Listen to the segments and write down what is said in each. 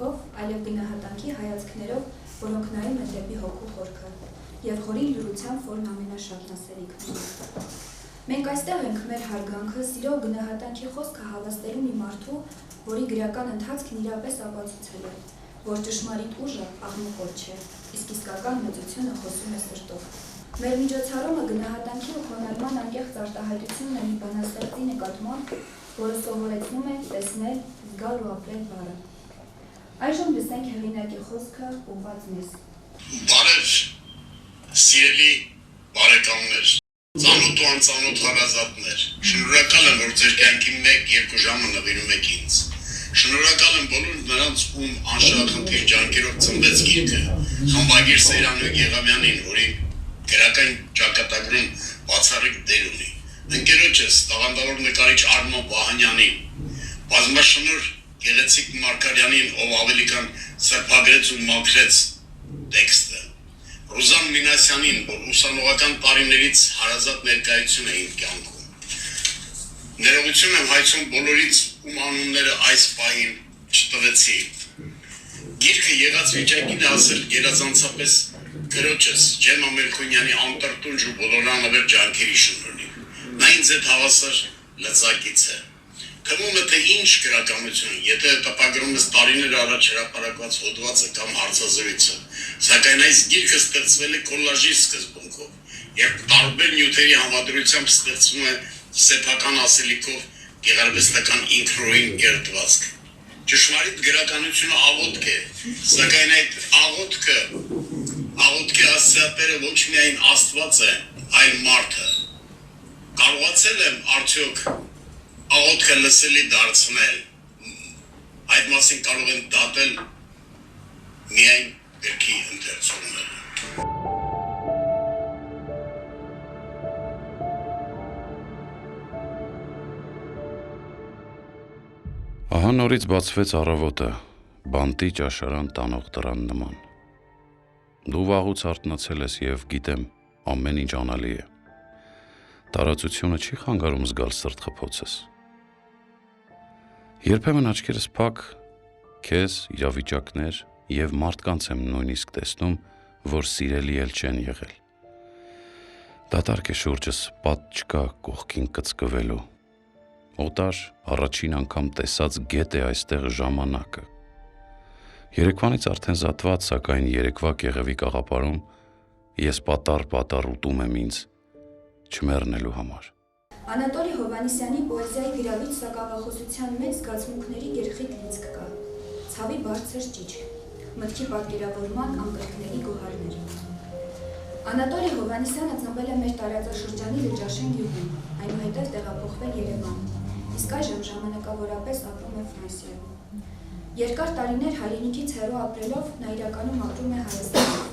հոգով, այլև գնահատանքի հայացքներով, որոնք նայում են դեպի հոգու խորքը, և խորին լյուրությամբ, որն ամենաշատն ասելիքն։ Մենք այստեղ ենք մեր հարգանքը, սիրո գնահատանքի խոսքը հավաստելու մի մարդու, որի գրական ընթացքն իրապես ապացուցել է, որ ճշմարիտ ուժը աղմուկոտ չէ, իսկ իսկական մեծությունը խոսում է սրտով։ Մեր միջոցառումը գնահատանքի ու խոնարհման անկեղծ արտահայտությունն է մի բանաստեղծի նկատմամբ, որը սովորեցնում է տեսնել, զգալ ու ապրել բառը։ Այժմ լսենք հեղինակի խոսքը ուղղված մեզ։ Բարև, սիրելի բարեկամներ, ծանոթ ու անծանոթ հարազատներ, շնորհակալ եմ, որ ձեր կյանքի 1-2 ժամը նվիրում եք ինձ։ Շնորհակալ եմ բոլոր նրանց, ում անշահախնդիր ջանքերով ծնվեց գիրքը, խմբագիր Սեյրանուհի Եղամյանին, որի գրական ճակատագրում բացառիկ դեր ունի, ընկերոջս, տաղանդավոր նկարիչ Արմեն Վահանյանին, բազմաշնորհ Գեղեցիկ Մարգարյանին, ով ավելի քան սրբագրեց ու մաքրեց տեքստը, Ռուզան Մինասյանին, որ ուսանողական տարիներից հարազատ ներկայություն է իմ կյանքում։ Ներողություն եմ հայցում բոլորից, ում անունները այս պահին չտվեցի։ Գիրքը եղած վիճակին է ասել գերազանցապես քրոջս Ջեմա Մելքոնյանի անտրտունջ ու բոլորանավեր ջանքերի շնորհիվ։ Նա ինձ հետ հավասար լծակից է։ Թվում է, թե ինչ գրականություն, եթե տպագրում ես տարիներ առաջ հրապարակված հոդվածը կամ հարցազրույցը, սակայն այս գիրքը ստեղծվել է կոլաժի սկզբունքով, երբ տարբեր նյութերի համադրությամբ ստեղծվում է սեփական ասելիքով գեղարվեստական ինքնուրույն կերտվածք։ Ճշմարիտ գրականությունը աղոթք է, սակայն այդ աղոթքի ասացիաները ոչ միայն Աստված է, այլ մարդը։ Կարողացել եմ արդյոք աղոթքը լսելի դարձնել, այդ մասին կարող են դատել միայն գրքի ընթերցողները։ Ահա նորից բացվեց առավոտը, բանտի ճաշարան տանող դռան նման։ Դու վաղուց արթնացել ես և գիտեմ, ամեն ինչ անալի է։ Տարածությունը չի խանգարում զգալ սրտխփոցս։ Երբեմն աչքերս փակ, քեզ, իրավիճակներ և մարդկանց եմ նույնիսկ տեսնում, որ սիրելի էլ չեն եղել։ Դատարկ է շուրջս, պատ չկա կողքին կծկվելու։ Օտար առաջին անգամ տեսած գետ է այստեղ ժամանակը։ Երեկվանից արդեն զատված, սակայն երեկվա կեղևի կաղապարում ես պատառ ուտում եմ ինձ չմեռնելու համար։ Անատոլի Հովհաննիսյանի պոեզիայի գրավիչ սակավախոսության մեջ զգացմունքների գերխիտ լիցք կա, ցավի բարձր ճիճ, մտքի պատկերավորման անկրկնելի գոհարներ։ Անատոլի Հովհաննիսյանը ծնվել է մեր տարածաշրջանի Լճաշեն գյուղում, այնուհետև տեղափոխվել Երևան, իսկ այժմ ժամանակավորապես ապրում է Ֆրանսիայում։ Երկար տարիներ հայրենիքից հեռու ապրելով նա իրականում ապրում է Հայաստանում։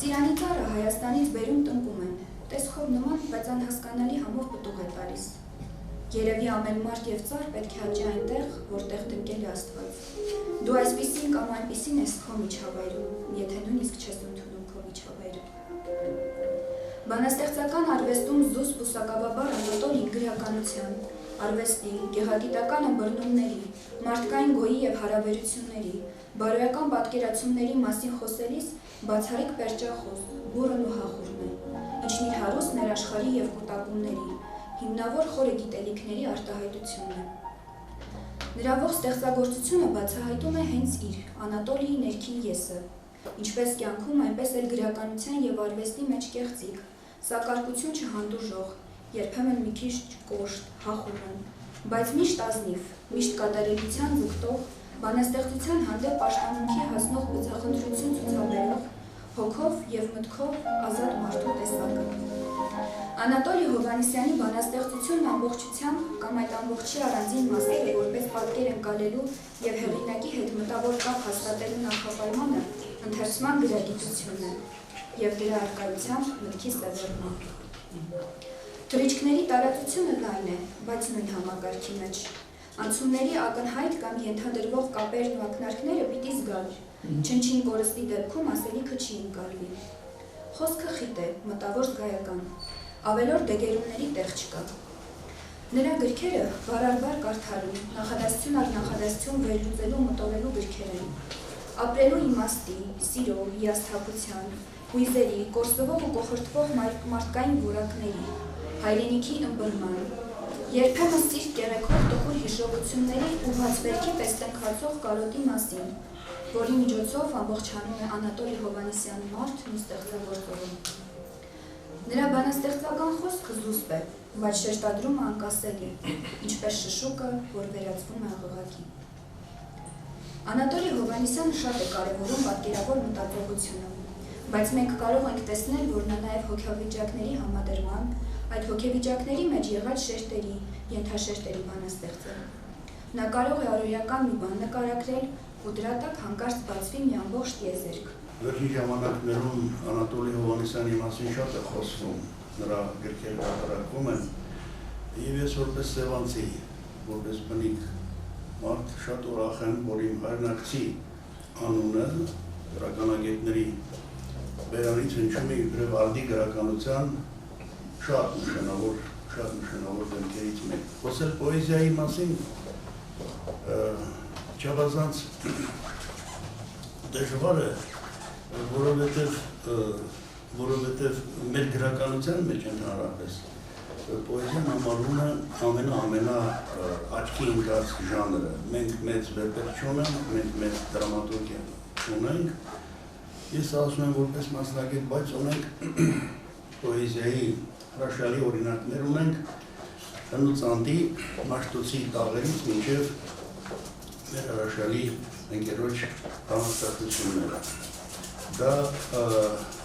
Ծիրանի ծառը Հայաստանից բերում տնկում են, տեսքով նման, բայց անհասկանալի համով պտուղ է տալիս։ Երևի ամեն մարդ և ծառ պետք է աճի այնտեղ, որտեղ տնկել է Աստված։ Դու այսպիսին կամ այնպիսին ես քո միջավայրում, եթե նույնիսկ չես ընդունում քո միջավայրը։ Բանաստեղծական արվեստում զուսպ ու սակավաբար Անատոլին գրականության, արվեստի, գեղագիտական ըմբռնումների, մարդկային գոյի և հարաբերությունների, բարոյական պատկերացումների մասին խոսելիս բացառիկ պերճախոս, բուռն ու հախուռն է, ինչն իր հարուստ ներաշխարհի և կուտակումների, հիմնավոր խորը գիտելիքների արտահայտությունն է։ Նրա ողջ ստեղծագործությունը բացահայտում է հենց իր Անատոլիի ներքին եսը, ինչպես կյանքում, այնպես էլ գրականության և արվեստի մեջ կեղծիք, սակարկություն չհանդուրժող, երբեմն մի քիչ կոշտ, հախուռն, բայց միշտ ազնիվ, միշտ կատարելության ձգտող, բանաստեղծության հանդեպ պաշտամունքի հասնող բծախնդրություն ցուցաբերող, հոգով և մտքով ազատ մարդու տեսակը։ Անատոլի Հովհաննիսյանի բանաստեղծությունն ամբողջությամբ կամ այդ ամբողջի առանձին մասերը որպես պատկեր ընկալելու և հեղինակի հետ մտավոր կապ հաստատելու նախապայմանը ընթերցման գրագիտությունն է և դրա առկայությամբ մտքի սևեռման։ Թռիչքների տարածությունը լայն է, բայց նույն համակարգի մեջ։ Անցումների ակնհայտ կամ ենթադրվող կապերն ու ակնարկները պիտի զգալ, չնչին կորստի դեպքում ասելիքը չի ընկալվի։ Խոսքը խիտ է, մտավոր զգայական, ավելորդ դեգերումների տեղ չկա։ Նրա գրքերը բառարբար կարդալու, նախադասություն առ նախադասություն վերլուծելու մտորելու գրքեր են։ Ապրելու իմաստի, սիրո, հիասթափության, հույզերի, կորսվող ու կոխրտվող մարդկային որակների, հայրենիքի ըմբռնման, երբեմն սիրտ կեղեքող տխուր հիշողությունների ու բացվերքի պես տնքացող կարոտի մասին, որի միջոցով ամբողջանում է Անատոլի Հովհաննիսյանի մարդն ու ստեղծագործողը։ Նրա բանաստեղծական խոսքը զուսպ է, բայց շեշտադրումը անկասելի, ինչպես շշուկը, որ վերածվում է աղաղակի։ Անատոլի Հովհաննիսյանը շատ է կարևորում պատկերավոր մտածողությունը, բայց մենք կարող ենք տեսնել, որ նա նաև հոգեվիճակների համադրման, այդ հոգեվիճակների մեջ եղած շերտերի, ենթաշերտերի բանաստեղծ է։ Նա կարող է առօրյական մի բան նկարագրել ու դրա տակ հանկարծ բացվի մի ամբողջ տիեզերք։ Վերջին ժամանակներում Անատոլի Հովհաննիսյանի մասին շատ է խոսվում, նրա գրքերը հրատարակվում են, եւ ես որպես սևանցի, որպես բնիկ մարդ շատ ուրախ եմ, որ իմ հայրենակցի անունը գրականագետների բերանից հնչում է իբրև արդի գրականության շատ նշանավոր դեմքերից մեկ։ Խոսել պոեզիայի մասին չափազանց դժվար է, որովհետև մեր գրականության մեջ ընդհանրապես պոեզիան համարվում է ամենա աչքի ընկած ժանրը։ Մենք մեծ վեպեր չունենք, մենք մեծ դրամատուրգիա չունենք։ Ես ասում եմ որպես մասնագետ, բայց ունենք պոեզիայի հրաշալի օրինակներ ունենք հնուց-անտի Մաշտոցի տաղերից մինչև մեր հրաշալի ընկերոջ բանաստեղծությունները։ Դա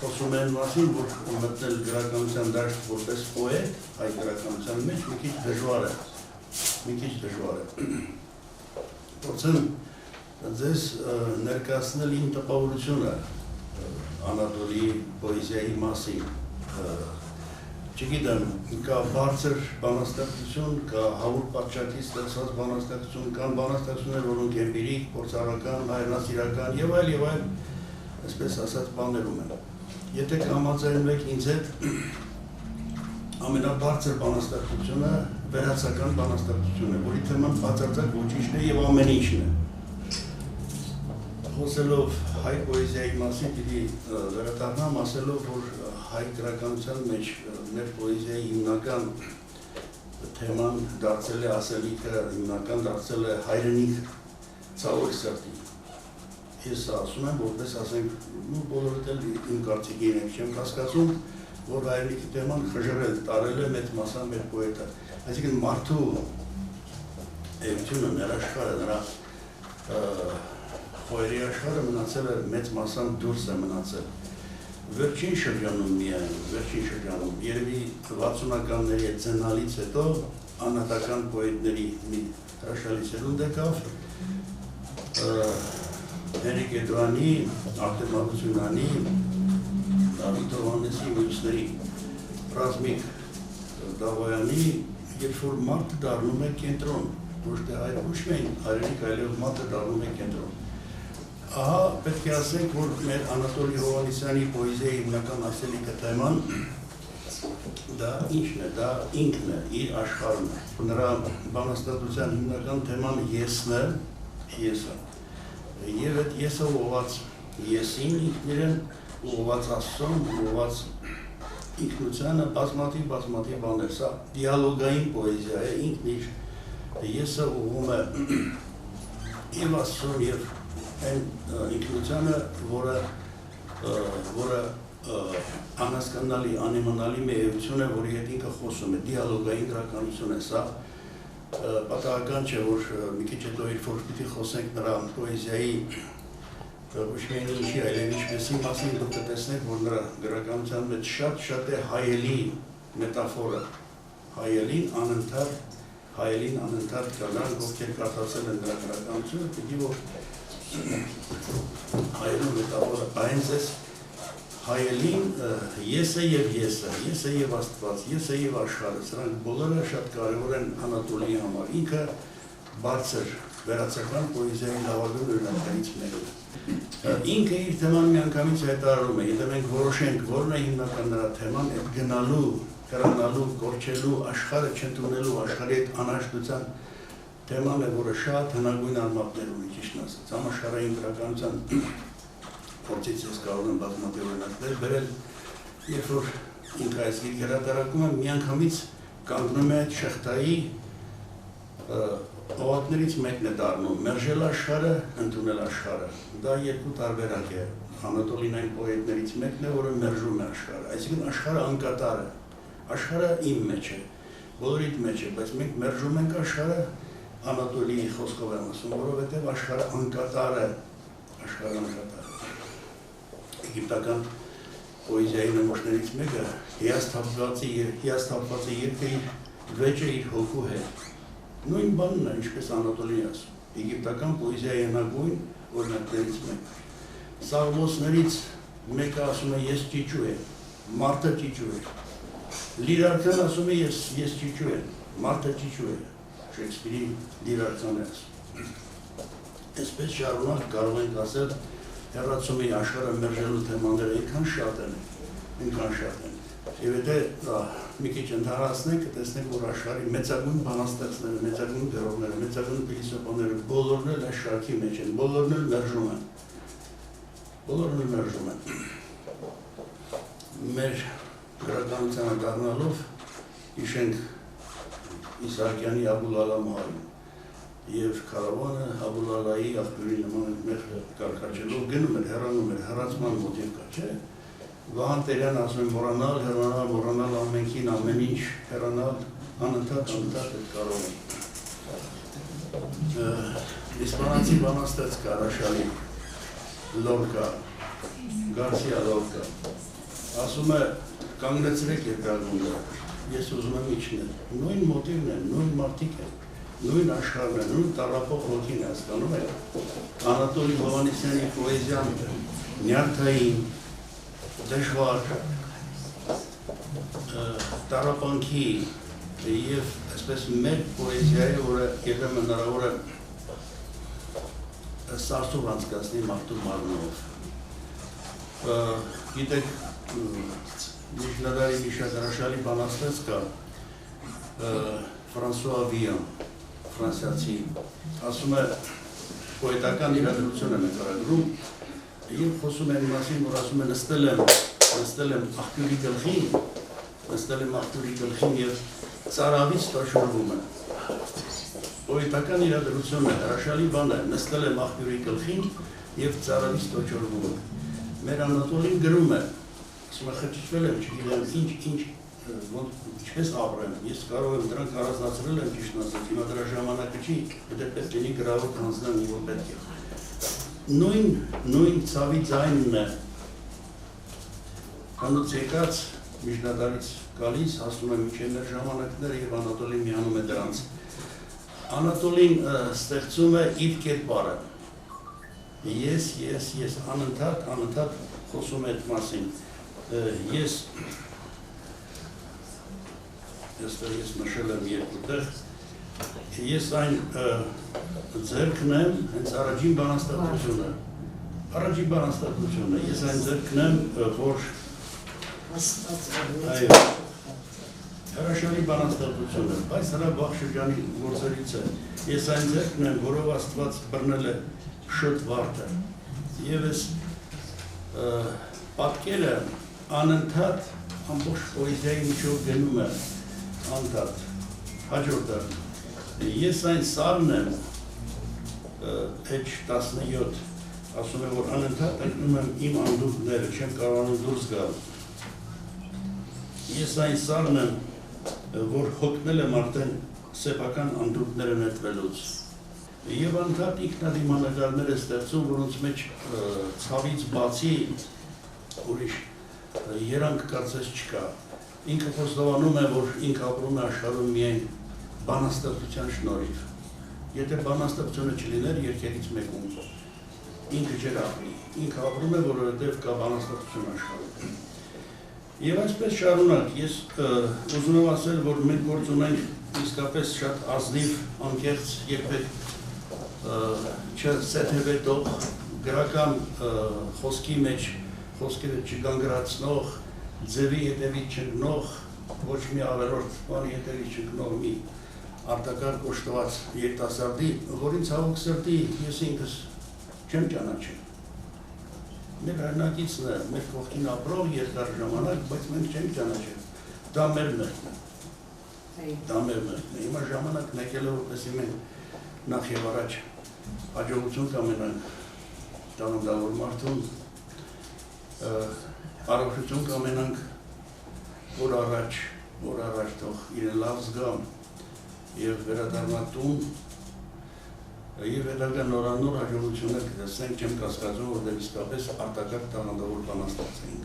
խոսում են մասին, որ մտնել գրականության դաշտ որպես պոետ, այդ գրականության մեջ մի քիչ դժվար է։ Փորձեմ ձեզ ներկայացնել իմ տպավորությունը Անատոլի պոեզիայի մասին։ Չգիտեմ, կա բարձր բանաստեղծություն, կա հավուր պատշաճից ստեղծված բանաստեղծություն, կան բանաստեղծություններ, որոնք էմպիրիկ, փորձառական, հայրենասիրական եւ այլ, այսպես ասած բաներում են։ Եթե կհամաձայնվեք ինձ հետ, ամենաբարձր բանաստեղծությունը վերացական բանաստեղծությունն է, որի թեման բացարձակ ոչինչն է եւ ամեն ինչն է։ Խոսելով հայ պոեզիայի մասին պիտի վերադառնամ, ասելով, որ հայ գրականության մեջ մեր պոեզիայի հիմնական թեման դարձել է ասելիքը, հիմնական դարձել է հայրենիք ցավոք սրտի։ Ես ասում եմ, որպես ասենք, բոլորդ էլ իմ կարծիքին ենք չեմ կասկածում, որ հայրենիքի թեման խժռել, տարել է մեծ մասամբ մեր պոետը։ Այսինքն մարդու էությունը, նրա աշխարհը, նրա խոյերի աշխարհը մնացել է մեծ մասամբ դուրս է մնացել։ Վերջին շրջանում, երևի 60-ականների այդ ծնալից հետո անհատական պոետների մի հրաշալի սերունդ եկավ, Հենրիկ Էդուանի, Արտեմ Աբուսյանի, Դավիթ Հովհաննիսի, մյուսների, Ռազմիկ Դավոյանի, երբ որ մարդը դառնում է կենտրոն, ոչ թե հայրենիք, այլև մարդը դառնում է կենտրոն։ Ահա պետք է ասենք, որ մեր Անատոլի Հովհաննիսյանի պոեզիայի հիմնական ասելիքը թեման դա ինչն է, դա ինքն է, իր աշխարհն է։ Նրա բանաստեղծության հիմնական թեման եսն է, եսը։ Եվ այդ եսը ուղղված եսին ինքնիրեն, ուղղված Աստծուն, ուղղված ինքնությանը բազմաթիվ բաներ, սա դիալոգային պոեզիա է, ինքն իր եսը ուղղում է եւ Աստծուն եւ այն ինքնությանը, որը անհասկանալի, անիմանալի մի էություն է, որի հետ ինքը խոսում է, դիալոգային գրականություն է սա, պատահական չէ, որ մի քիչ հետո իր որ պիտի խոսենք նրա պոեզիայի ոչ միայն ինչի, այլև ինչպեսի մասին դուք կտեսնեք, որ նրա գրականության մեջ շատ է հայելի մետաֆորը, հայելին անընդհատ կանան, ովքեր կարդացել են նրա գրականությունը, պիտի որ հայելու մետաֆորը այնց է հայելին եսը եւ Աստված, եսը եւ աշխարհը, սրանք բոլորը շատ կարևոր են Անատոլիի համար։ Ինքը բարձր վերացական պոեզիայի լավագույն օրինակներից մեկն է։ Ինքը իր թեման միանգամից հայտարարում է, եթե մենք որոշենք որն է հիմնական նրա թեման, այդ գնալու հեռանալու, կորչելու, աշխարհը չընդունելու, աշխարհի հետ անհաշտության թեման է, որը շատ հնագույն արմատներ ունի, ճիշտն ասած, համաշխարհային գրականության փորձից ես կարող եմ բազմաթիվ օրինակներ բերել, երբ որ ինքը այս գիրք հրատարակում եմ, միանգամից կանգնում է այդ շղթայի օղակներից մեկն է դառնում, մերժել աշխարհը, ընդունել աշխարհը։ Դա երկու տարբերակ է։ Անատոլին այն պոետներից մեկն է, որը մերժում է աշխարհը, այսինքն աշխարհը անկատար է, աշխարհը իմ մեջ է, բոլորիդ մեջ է, բայց մենք մերժում ենք աշխարհը, Անատոլիի խոսքով եմ ասում, որովհետև աշխարհը անկատար է, աշխարհը անկատար է։ Եգիպտական պոեզիայի նմուշներից մեկը հիասթափված է երբե իր վեճը իր հոգու հետ։ Նույն բանն է, ինչպես Անատոլին ասում, եգիպտական պոեզիայի հնագույն օրինակներից մեկը։ Սաղմոսներից մեկը ասում է ես ճիճու եմ, մարդը ճիճու է։ Լիրարքան ասում է ես ճիճու եմ, մարդը ճիճու է։ Շեքսպիրի լիրարքան է ասում։ Այսպես շարունակ կարող ենք ասել հեռացումի աշխարհը մերժելու թեմաները այնքան շատ են։ Եվ եթե մի քիչ ընդհանրացնենք, կտեսնենք, որ աշխարհի մեծագույն բանաստեղծները, մեծագույն գրողները, մեծագույն փիլիսոփաները բոլորն էլ այս շարքի մեջ են, բոլորն էլ մերժում են։ Մեր գրականությանը դառնալով հիշենք Իսահակյանի Աբուլալա Մահարին եւ Քարավանը Աբուլալայի աղբյուրի նման մեր կարկաչելով գնում էր, հեռանում էր, հեռացման մոտիվ կա, չէ՞։ Վահան Տերյան ասում է մոռանալ, հեռանալ, մոռանալ ամենքին, ամեն ինչ, հեռանալ, անընդհատ այդ կարող է։ Իսպանացի բանաստեղծ կա հրաշալի Լորկա, Գարսիա Լորկա, ասում է կանգնեցրեք երկրագունդը, ես ուզում եմ իջնել, նույն մոտիվն են, նույն մարդիկ են, նույն աշխարհն է, նույն տառապող հոգին է, հասկանում եք։ Անատոլի Հովհաննիսյանի պոեզիան նյարդային, դժվար, տառապանքի եւ այսպես մեր պոեզիայի, որը երբեմն հնարավոր է սարսուռ անցկացնի մարդու մարմնով։ Գիտեք, միջնադարի մի շատ հրաշալի բանաստեղծ կա Ֆրանսուଆ Վիան, ֆրանսիացի, ասում է պոետական իրադրություն է նկարագրում եւ խոսում է մասին, որ ասում է նստել եմ աղբյուրի գլխին եւ ծարավից տաշորվում է։ Պոետական իրադրություն է, հրաշալի բան է, նստել եմ աղբյուրի գլխին եւ ծարավից տաշորվում է։ Մեր Անատոլին գրում է, ասում է խճճվել եմ, չգիտեմ ինչպես ապրեմ, ես կարող եմ դրանք առանձնացրել եմ ճիշտ ասած, հիմա դրա ժամանակը չի, պետք է լինի գրավոր հանձնեմ ինչ որ պետք է։ Նույն ցավի ձայնն է, հանուց եկած միջնադարից գալիս, հասնում է մինչև մեր ժամանակները եւ Անատոլին միանում է դրանց։ Անատոլին ստեղծում է իր կերպարը, ես անընդհատ խոսում է այդ մասին, ես նշել եմ երկու տեղ, ես այն ձեռքն եմ, հենց առաջին բանաստեղծությունը, ես այն ձեռքն եմ, որ հրաշալի բանաստեղծություն է, բայց հրա վաղ շրջանի գործերից է, ես այն ձեռքն եմ, որով Աստված բռնել է շոտ վարդը, եւ ես պատկերը անընդհատ ամբողջ պոեզիայի միջով գնում է, անդադ, հաջորդը, ես այն սարն եմ, էջ 17, ասում է, որ անընդհատ ընկնում եմ իմ անդուկները, չեմ կարողանում դուրս գալ, ես այն սարն եմ, որ հոգնել եմ արդեն սեփական անդուկները նետվելուց, եւ անդադ ինքնադիմանագարներ է ստեղծում, որոնց մեջ ցավից բացի ուրիշ երանք կարծես չկա, ինքը խոստովանում է, որ ինքը ապրում է աշխարհում միայն բանաստեղծության շնորհիվ։ Եթե բանաստեղծությունը չլիներ երկերից մեկում, ինքը չէր ապրի։ Ինքը ապրում է, որովհետև կա բանաստեղծություն աշխարհում։ Եվ այսպես շարունակ, ես ուզում եմ ասել, որ մենք գործ ունենք իսկապես շատ ազնիվ, անկեղծ, երբեք չսեթևետող, գրական խոսքի մեջ խոսքերը չգանգրացնող, ձևի հետևից չգնող, ոչ մի ավելորդ բանի հետևի չգնող մի արտակարգ օժտված երիտասարդի, որին ցավոք սրտի ես ինքս չեմ ճանաչել։ Մեր հայրենակիցն է, մեր կողքին ապրող երկար ժամանակ, բայց մենք չենք ճանաչել։ Դա մեր մեղքն է։ Դա մեր մեղքն է։ Հիմա ժամանակն եկել է, որպեսզի մենք նախ եւ առաջ հաջողություն կամենանք տանունդավոր մարդուն, առողջություն կամենանք, որ առաջ թող իրեն լավ զգան եւ վերադառնա տուն եւ հետագա նորանոր հաջողություններ կտեսնենք, չեմ կասկածում, որտեղ իսկապես արտակարգ տաղանդավոր բան ստացենք։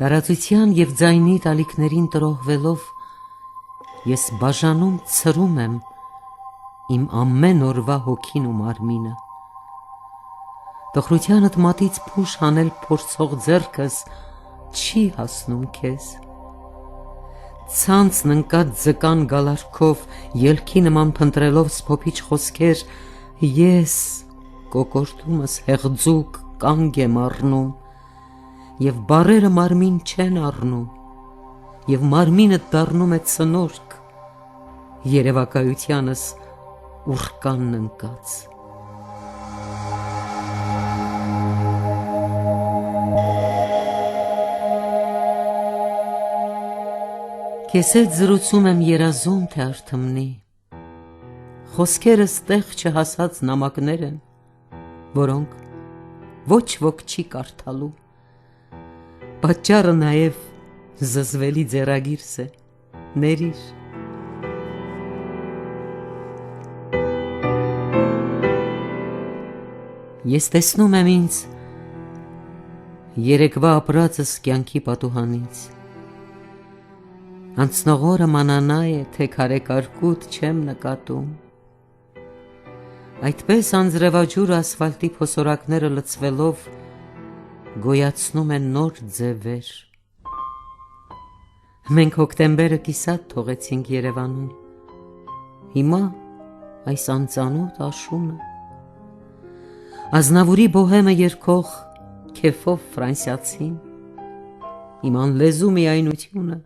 Տարածության եւ ձայնի տալիքներին տրոհվելով ես բաժանում ցրում եմ իմ ամեն օրվա հոգին ու մարմինը։ Տխրությանդ մատից փուշ հանել փորձող ձեռքս չի հասնում քեզ։ Ցանցն ընկած ձկան գալարքով ելքի նման փնտրելով սփոփիչ խոսքեր ես կոկորտումս հեղձուկ կանգ եմ առնում եւ բարերը մարմին չեն առնում եւ մարմինը դառնում է ցնորք երևակայությանս ուրկանն ընկած։ Քեզ հետ զրուցում եմ երազում, թե արթմնի, խոսքերս տեղ չհասած նամակներ են, որոնք ոչ ոք չի կարդալու, պատճառը նաև զզվելի ձեռագիրս է, ներիր։ Ես տեսնում եմ ինձ երեկվա ապրածս կյանքի պատուհանից, անցնող օրը մանանա է, թե քարեկարկուտ չեմ նկատում։ Այդպես անձրևաջուր ասֆալտի փոսորակները լցվելով գոյացնում են նոր ձևեր։ Մենք հոկտեմբերը կիսատ թողեցինք Երևանում, հիմա այս անծանոթ աշունը, Ազնավուրի բոհեմը երգող քեֆով ֆրանսիացին, իմ անլեզու միայնությունը,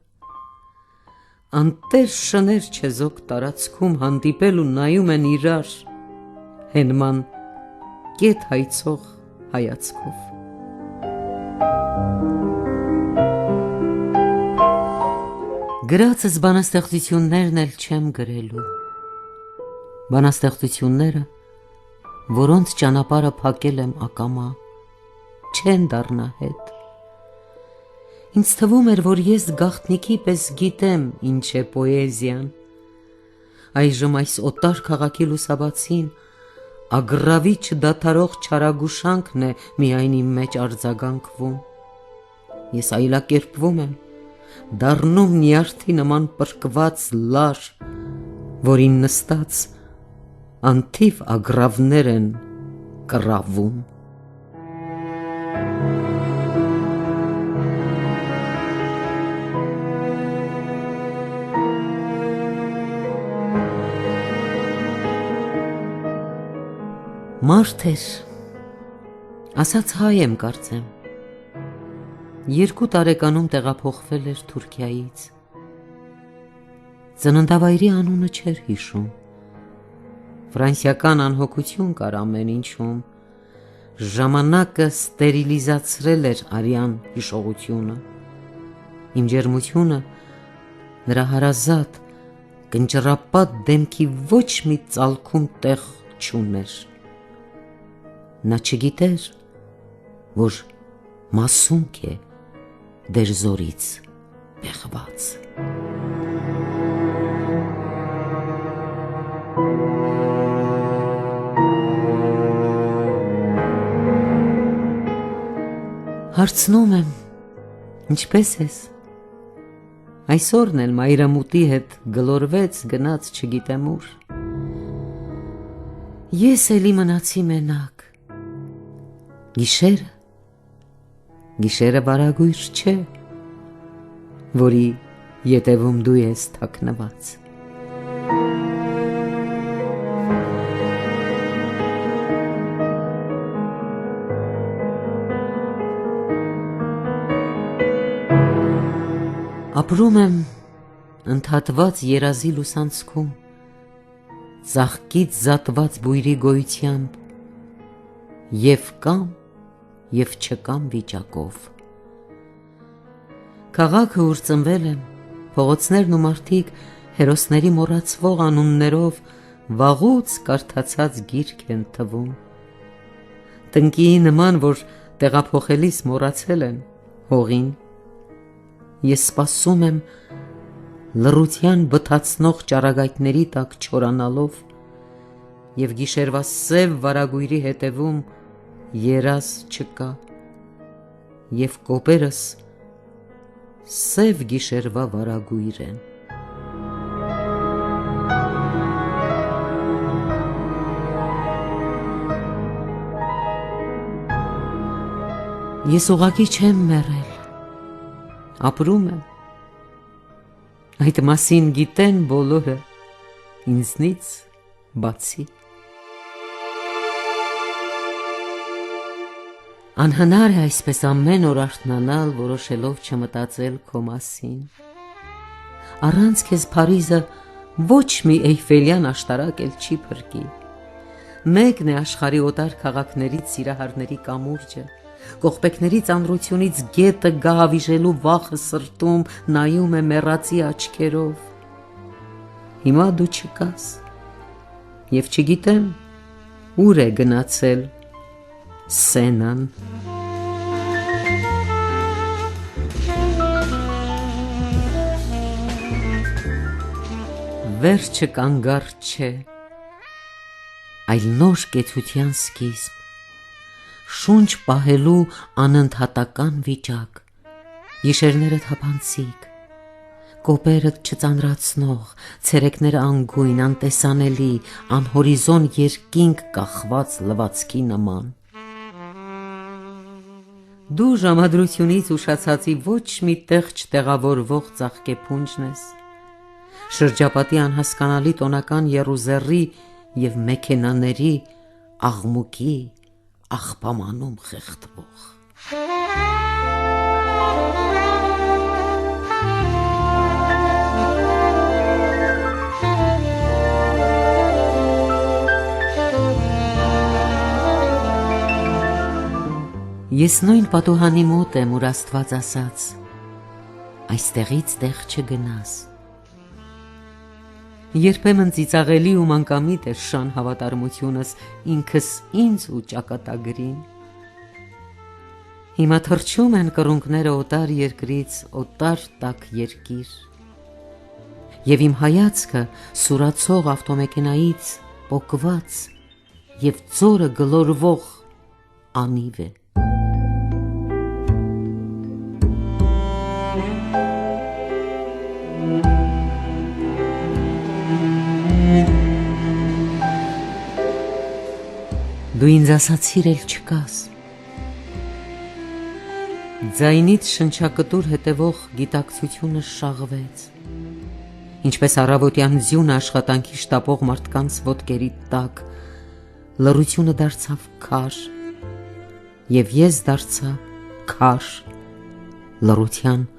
անտեր շներ չեզոք տարածքում հանդիպել ու նայում են իրար հենման կետ հայցող հայացքով։ Գրածս բանաստեղծություններն էլ չեմ գրելու, բանաստեղծությունները, որոնց ճանապարհը փակել եմ ակամա, չեն դառնա հետ։ Ինձ թվում էր, որ ես գաղտնիքի պես գիտեմ ինչ է պոեզիան։ Այժմ այս օտար քաղաքի լուսաբացին ագրավի չդադարող չարագուշանքն է միայն իմ մեջ արձագանքվում։ Ես այլակերպվում եմ, դառնում նյարդի նման պրկված լար, որին նստած անթիվ ագրավներ են կռավում։ Մարդ էր, ասաց հայ եմ կարծեմ, 2 տարեկանում տեղափոխվել էր Թուրքիայից, ծննդավայրի անունը չէր հիշում, ֆրանսիական անհոգություն կար ամեն ինչում, ժամանակը ստերիլիզացրել էր արյան հիշողությունը, իմ ջերմությունը նրա հարազատ, կնճռապատ դեմքի ոչ մի ծալքում տեղ չուներ։ Նա չգիտեր, որ մասունք է դերձորից բեղված։ Հարցնում եմ, ինչպես ես։ Այսօրն էլ մայրամուտի հետ գլորվեց, գնաց չգիտեմ ուր։ Ես էլի մնացի մենակ։ Գիշերը բարագույր չէ, որի ետևում դու ես թաքնված։ Ապրում եմ ընդհատված երազի լուսանցքում, ծաղկից զատված բույրի գոյությամբ, և կամ և չկամ վիճակով։ Քաղաքը, ուր ծնվել եմ, փողոցներն ու մարդիկ հերոսների մոռացվող անուններով վաղուց կարդացած գիրք են թվում։ Տնկիի նման, որ տեղափոխելիս մոռացել են հողին, ես սպասում եմ լռության բթացնող ճառագայթների տակ չորանալով և գիշերվա սև վարագույրի հետևում երազ չկա և կոպերս սև գիշերվա վարագույր են։ Ես ուղղակի չեմ մեռել, ապրում եմ, այդ մասին գիտեն բոլորը, ինձնից բացի։ Անհնար է այսպես ամեն օր արթնանալ, որոշելով չմտածել քո մասին։ Առանց քեզ Փարիզը ոչ մի Էյֆելյան աշտարակ էլ չի փրկի։ Մեկն է աշխարհի օտար քաղաքներից սիրահարների կամուրջը, կողպեքների ծանրությունից գետը գահավիժելու վախը սրտում նայում է մեռածի աչքերով։ Հիմա դու չկաս, և չգիտեմ ուր է գնացել Սենան։ Վերջը կանգառ չէ, այլ նոր կեցության սկիզբ, շունչ պահելու անընդհատական վիճակ, գիշերները թափանցիկ, կոպերդ չծանրացնող, ցերեկները անգույն, անտեսանելի, անհորիզոն երկինք կախված լվացքի նման։ Դու ժամադրությունից ուշացածի ոչ մի տեղ չտեղավորվող ծաղկեփունջն ես, շրջապատի անհասկանալի տոնական եռուզեռի և մեքենաների աղմուկի աղբամանում խեղդվող։ Ես նույն պատուհանի մոտ եմ, ուր Աստված ասաց. այստեղից տեղ չգնաս։ Երբեմն ծիծաղելի ու մանկամիտ է շան հավատարմությունս ինքս ինձ ու ճակատագրին։ Հիմա թռչում են կռունկները օտար երկրից օտար տաք երկիր, և իմ հայացքը սուրացող ավտոմեքենայից պոկված և ձորը գլորվող անիվ է։ Դու ինձ ասացիր էլ չկաս։ Ձայնից շնչակտուր հետևող գիտակցությունը շաղվեց, ինչպես առավոտյան ձյունը աշխատանքի շտապող մարդկանց ոտքերի տակ, լռությունը դարձավ քար, և ես դարձա քար, լռության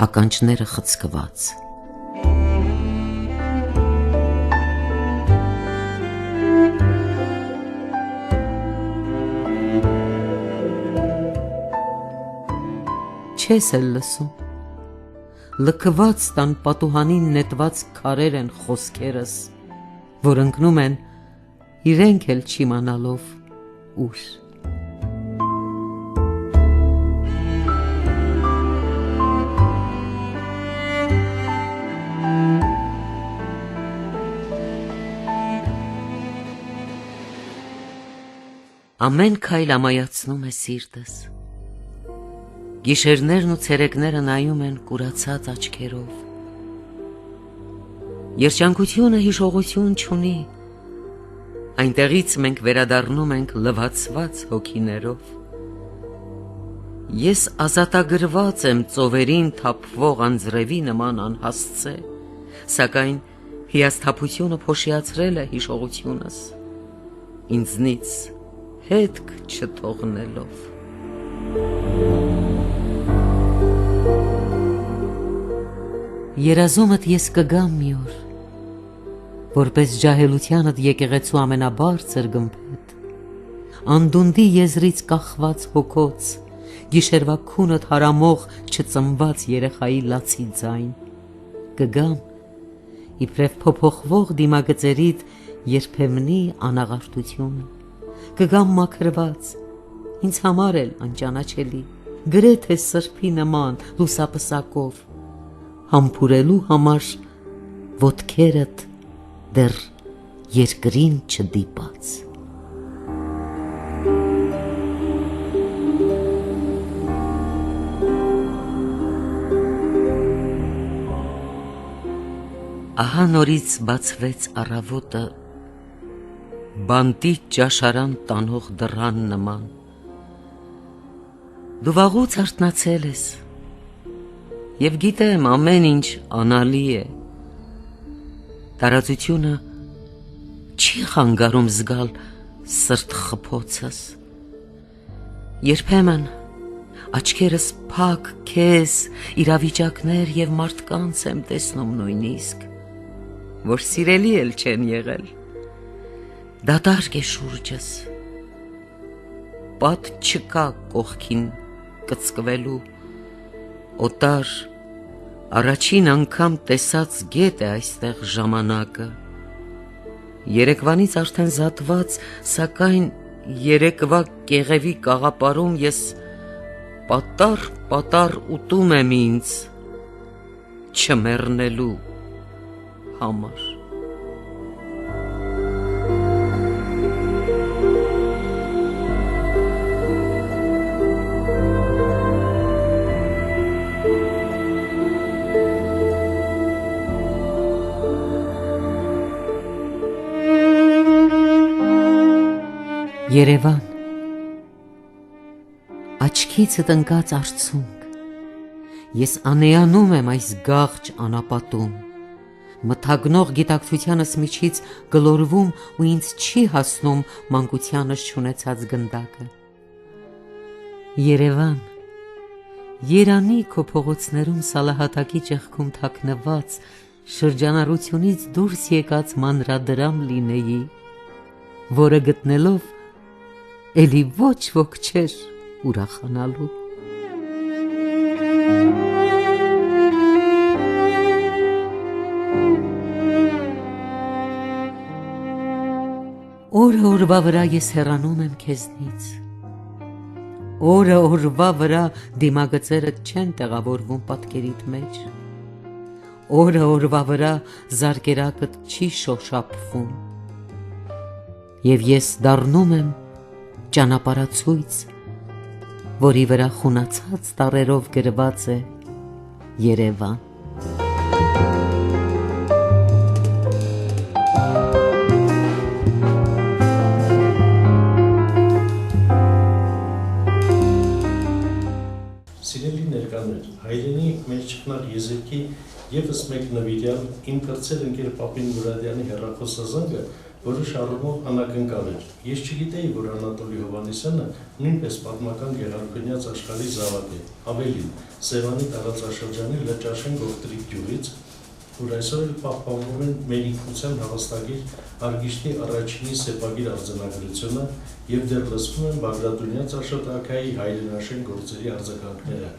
ականջները խցկված։ Չես էլ լսում, լքված տան պատուհանին նետված քարեր են խոսքերս, որ ընկնում են իրենք էլ չիմանալով ուր։ Ամեն քայլ ամայացնում է սիրտս, գիշերներն ու ցերեկները նայում են կուրացած աչքերով։ Երջանկությունը հիշողություն չունի, այնտեղից մենք վերադառնում ենք լվացված հոգիներով։ Ես ազատագրված եմ ծովերին թափվող անձրևի նման անհասցե, սակայն հիասթափությունը փոշիացրել է հիշողությունս, ինձնից հետք չթողնելով։ երազումդ ես կգամ մի օր, որպես ջահելությանդ եկեղեցու ամենաբարձր գմբեթ, անդունդի եզրից կախված հոգոց, գիշերվա քունդ հարամող չծնված երեխայի լացի ձայն, կգամ իբրև փոփոխվող դիմագծերիդ երբեմնի անաղարտությունը, կգամ մաքրված, ինձ համար էլ անճանաչելի, գրեթե սրբի նման լուսապսակով, համբուրելու համար ոտքերդ դեռ երկրին չդիպած։ Ահա նորից բացվեց առավոտը բանտի ճաշարան տանող դռան նման։ Դու վաղուց արթնացել ես և գիտեմ ամեն ինչ անալի է։ Տարածությունը չի խանգարում զգալ սրտխփոցս։ Երբեմն աչքերս փակ քեզ, իրավիճակներ և մարդկանց եմ տեսնում նույնիսկ, որ սիրելի էլ չեն եղել։ Դատարկ է շուրջս, պատ չկա կողքին կծկվելու, օտար առաջին անգամ տեսած գետ է այստեղ ժամանակը, երեկվանից արդեն զատված, սակայն երեկվա կեղևի կաղապարում ես պատար ուտում եմ ինձ չմեռնելու համար։ Երևան, աչքիցդ ընկած արցունք, ես անեանում եմ այս գաղճ անապատում, մթագնող գիտակցությանս միջից գլորվում ու ինձ չի հասնում մանկությանս չունեցած գնդակը։ Երևան, երանի քո փողոցներում սալահատակի ճեղքում թաքնված, շրջանառությունից դուրս եկած մանրադրամ լինեի, որը գտնելով էլի ոչ ոք չէր ուրախանալու։ Օրը օրվա վրա ես հեռանում եմ քեզնից, օրը օրվա վրա դիմագծերդ չեն տեղավորվում պատկերիդ մեջ, օրը օրվա վրա զարկերակդ չի շոշափվում, և ես դառնում եմ ճանապարհացույց, որի վրա խունացած տառերով գրված է Երևան։ Սիրելի ներկաներ, հայրենի մեր ճկնակ եզերքի ևս մեկ նվիրյալ իմ կրծել ընկեր Պապին Մուրադյանի հեռախոսազանգը որոշ առումով անակնկալ էր։ Ես չգիտեի, որ Անատոլի Հովհաննիսյանը նույնպես պատմական գեղարքունյաց աշխարհի զավակ է։ Ավելին, Սևանի տարածաշրջանի Լճաշեն գողտրիկ գյուղից, որ այսօր էլ պահպանվում են մեր ինքնության հավաստագիր Արգիշտի առաջինի սեպագիր արձանագրությունը և դեռ լսվում են Բագրատունյաց աշոտակայի հայրենաշեն գործերի արձագանքները,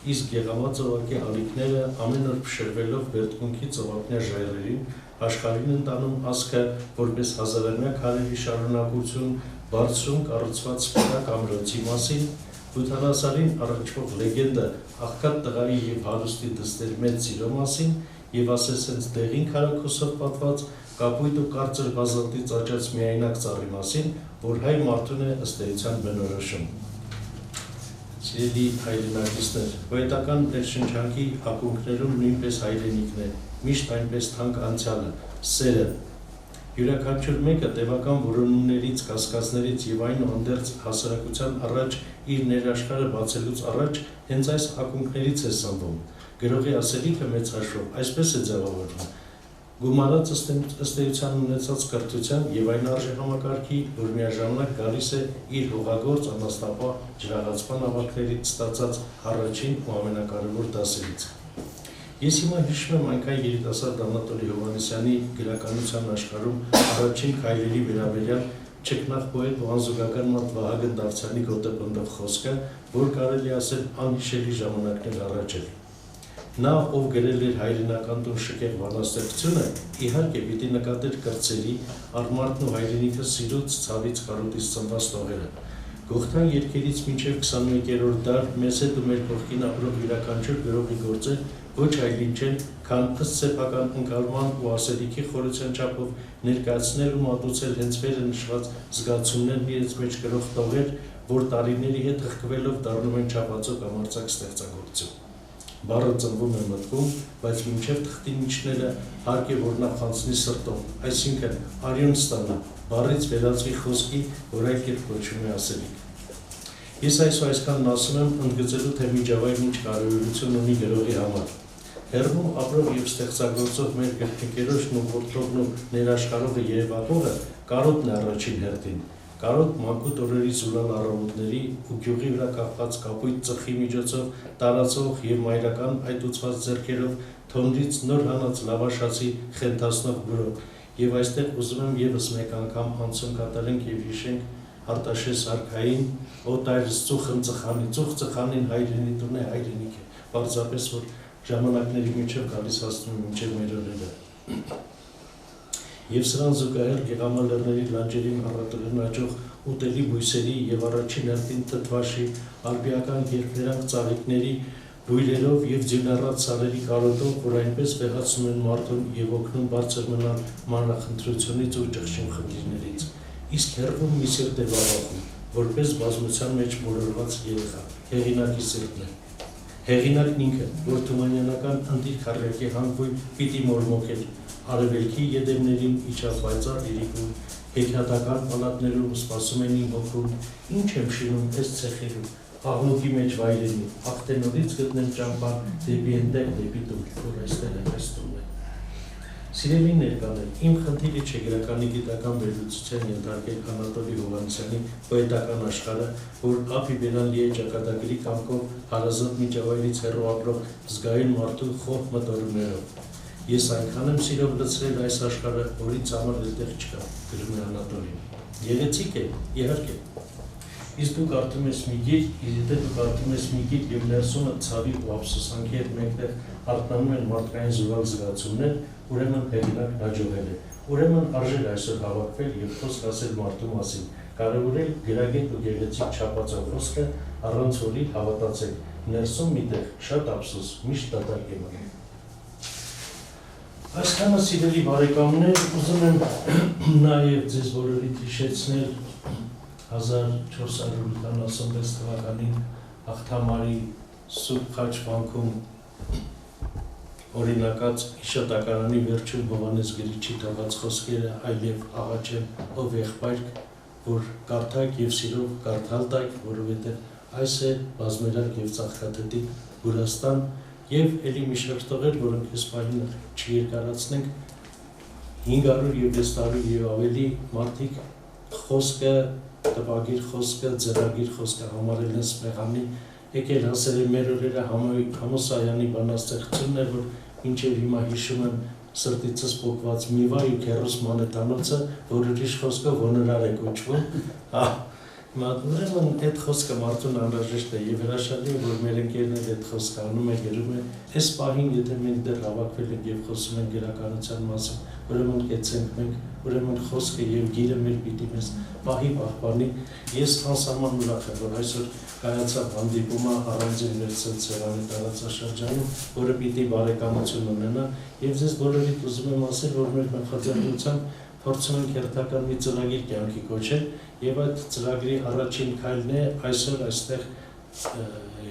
իսկ Գեղամա ծովակի ալիքները ամեն օր փշրվելով Բերդկունքի ծովափնյա ժայռերին աշխարհին ընտանում ասքը որպես հազարամյա քարերի շարունակություն բարձրում կառուցված սպիտակ ամրոցի մասին, Բութանասարին առնչվող լեգենդը աղքատ տղայի և հարուստի դստերի մեծ սիրո մասին և ասես հենց դեղին քարաքոսով պատված կապույտ ու կարծր բազալտից աճած միայնակ ծառի մասին, որ հայ մարդուն է ըստ էության բնորոշում։ Սիրելի հայրենակիցներ, պոետական ներշնչանքի ակունքներում նույնպես հայրենիքն է, միշտ այնպես թանկ անցյալը, սերը։ Յուրաքանչյուր մեկը տևական որոնումներից, կասկածներից և այնուհանդերձ հասարակության առաջ իր ներաշխարհը բացելուց առաջ հենց այս ակունքներից է սնվում։ Գրողի ասելիքը մեծ հաշվով այսպես է ձևավորվում. գումարած ըստ էության ունեցած կրթության և այն արժե համակարգի, որ միաժամանակ գալիս է իր հողագործ անաստապահ ջրաղացման ավակներից ստացած առաջին ու ամենակարևոր դասերից։ Ես հիմա հիշում եմ այնքան երիտասարդ Անատոլի Հովհաննիսյանի գրականության աշխարհում առաջին քայլերի վերաբերյալ չքնաղ պոետ ու անզուգական մարդ Վահագն Դավթյանի գոտեպնդող խոսքը, որ կարելի ասել անհիշելի ժամանակներ առաջ էր։ Նա, ով գրել էր հայրենական տուն շքեղ բանաստեղծությունը, իհարկե պիտի նկատեր կրծերի, արմատն ու հայրենիքը սիրուց, ցավից, կարոտից ծնված տողերը։ Գողթան երգերից մինչև 21-րդ դար մեզ հետ ու մեր կողքին ապրող յուրաքանչյուր գրողի գործեր ոչ այլ չեն, քան ըստ սեփական ընկալման ու ասելիքի խորության չափով ներկայացնել ու մատուցել հենց վերը նշված զգացումներն իրենց մեջ գրող տողեր, որ տարիների հետ հղկվելով դառնում են չափածո կամարցակ ստեղծագործություն։ Բառը ծնվում է մտքում, բայց մինչև թղթին իջնելը հարկ է, որ նա խանձնի սրտով, այսինքն արյուն ստանա, բառից վերածվի խոսքի, որ այլ կերպ կոչվում է ասելիք։ Ես այսքանն ասում եմ, ընդգծելու թե միջավայրն ինչ կարևորություն ունի գրողի համար։ Հեռվում ապրող և ստեղծագործող մեր գրքնկերոջն ու որդողն ու ներաշխարհողը երևակողը կարոտն է առաջին հերթին։ Կարոտ մանկուտ օրերի զուլալ առավոտների ու գյուղի վրա կախված կապույտ ծխի միջոցով տարածող և մայրական այտուցված ձեռքերով թոնրից նոր հանած լավաշացի խենթացնող գրող, և այստեղ ուզում եմ ևս մեկ անգամ անցում կատարենք և հիշենք Արտաշես արքային, օտայրս ծուխն ծխանին հայրենի տուն է հայրենիք է, պարզապես որ ժամանակների միջև գալիս հասնում մինչև մեր օրերը։ Եվ սրան զուգահեռ գեղամալերների լանջերին առատորեն աճող ուտելի բույսերի և առաջին հերթին թթվաշի, ալպիական երկներանք ծաղիկների, բույրերով և ձյունառած սարերի կարոտով, որ այնպես վեհացնում են մարդուն և օգնում բարձր մնալ մանրախնդրությունից ու ճղճին խնդիրներից։ Իսկ հեռվում մի սիրտ է վավախում, որպես բազմության մեջ մոլորված երեխա, հեղինակի սիրտն է։ Հեղինակն ինքը, որ թումանյանական ընդիր քառյակի հանգույն պիտի մորմոքել, արևելքի ետևներին իջավ պայծառ իրիկում, հեքիաթական պալատներում սպասում են իմ հոգում, ինչ եմ շինում այս ցեխերում, աղմուկի մեջ վայրենի, աղտենորից գտնեմ ճամփա դեպի այնտեղ դեպի տուն, որ այստեղ է այս տունն է։ Սիրելի ներկաներ, իմ խնդիրը չէ գրականի գիտական վերլուծության ենթարկել Անատոլի Հովհաննիսյանի պոետական աշխարհը, որ ափի բերանլի է ճակատագրի կամքով հարազատ միջավայրից հեռու ապրող զգայուն մարդու խորհ մտորումներով։ Ես այնքան եմ սիրով լցրել այս աշխարհը, որից համար այդտեղ չկա, գրում է Անատոլին։ Գեղեցիկ է, իհարկե։ Իսկ դու կարդում ես մի գիրք, եթե դու կարդում ես մի գիրք և ներսումը ցավի ու ափսոսանքի հետ մեկտեղ արտանում են մարդկային զուգալ զգացումներ, ուրեմն հեղինակն հաջողել է։ Ուրեմն արժեր այսօր հավաքվել և խոսք ասել մարդու մասին, կարևորել գրագետ ու գեղեցիկ չափածո խոսքը, առանց որի հավատացեք, ներսում միտեղ շատ ափսոս, միշտ դատարկ է մնում։ Այսքանը սիրելի բարեկամներ, ուզում եմ նաև ձեզ բոլորիդ հիշեցնել 1486 թվականին Աղթամարի Սուրբ Խաչ վանքում օրինակած հիշատակարանի վերջում Հովհաննես գրիչի թողած խոսքերը այլև աղաչեմ ով եղբայրք, որ կարդակ և սիրով կարդալ տայք, որովհետև այս է բազմերակ և ծաղկաթթիկ Հուրաստան և էլի մի շարք տողեր, որոնք ես պահին չերկարացնենք 500 և ավելի մարդիկ խոսքը, տպագիր խոսքը, ձեռագիր խոսքը համարել են սպեղանի, եկել հասել է մեր օրերը Համոսայանի բանաստեղծությունն է, որ մինչև հիմա հիշում եմ սրտիցս պոկված մի վայ ու քեռուս մանեթանոցը, որ ուրիշ խոսքով հոնորար է կոչվում։ Ուրեմն այդ խոսքը մարդուն անհրաժեշտ է և հրաշալի է, որ մեր ընկերներ այդ խոսքը անում է, գրում է, այս պահին, եթե մենք դեռ հավաքվել ենք և խոսում ենք գրականության մասին, ուրեմն կեցենք մենք, ուրեմն խոսքը և գիրը մեր պիտի մեզ պահի պահպանի։ Ես անսահման ուրախ եմ, որ այսօր կայացավ հանդիպումը առանձին վերցրել Սևանի տարածաշրջանում, որը պիտի բարեկամություն ունենա, և ձեզ բոլորիդ ուզում եմ ասել, որ մեր նախաձեռնությամբ փորձում ենք հերթական մի ծրագիր կյանքի կոչել և այդ ծրագրի առաջին քայլն է այսօր այստեղ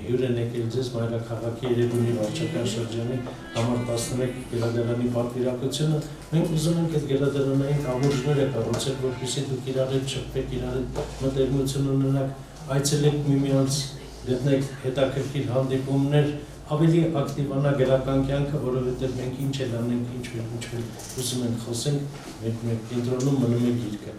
հյուր են եկել ձեզ մայրաքաղաքի Երևանի վարչական շրջանի համար 11 գրադարանի պատվիրակությունը։ Մենք ուզում ենք այդ գրադարանային կամուրջները կառուցել, որպեսզի դուք իրար հետ շփվեք, իրար հետ մտերմություն ունենաք, այցելեք միմյանց, գտնեք հետաքրքիր հանդիպումներ, ավելի ակտիվանա գրական կյանքը, որովհետև մենք ինչ էլ անենք, ինչ ուզում ենք խոսենք, մենք կենտրոնում մնում է գիրքը։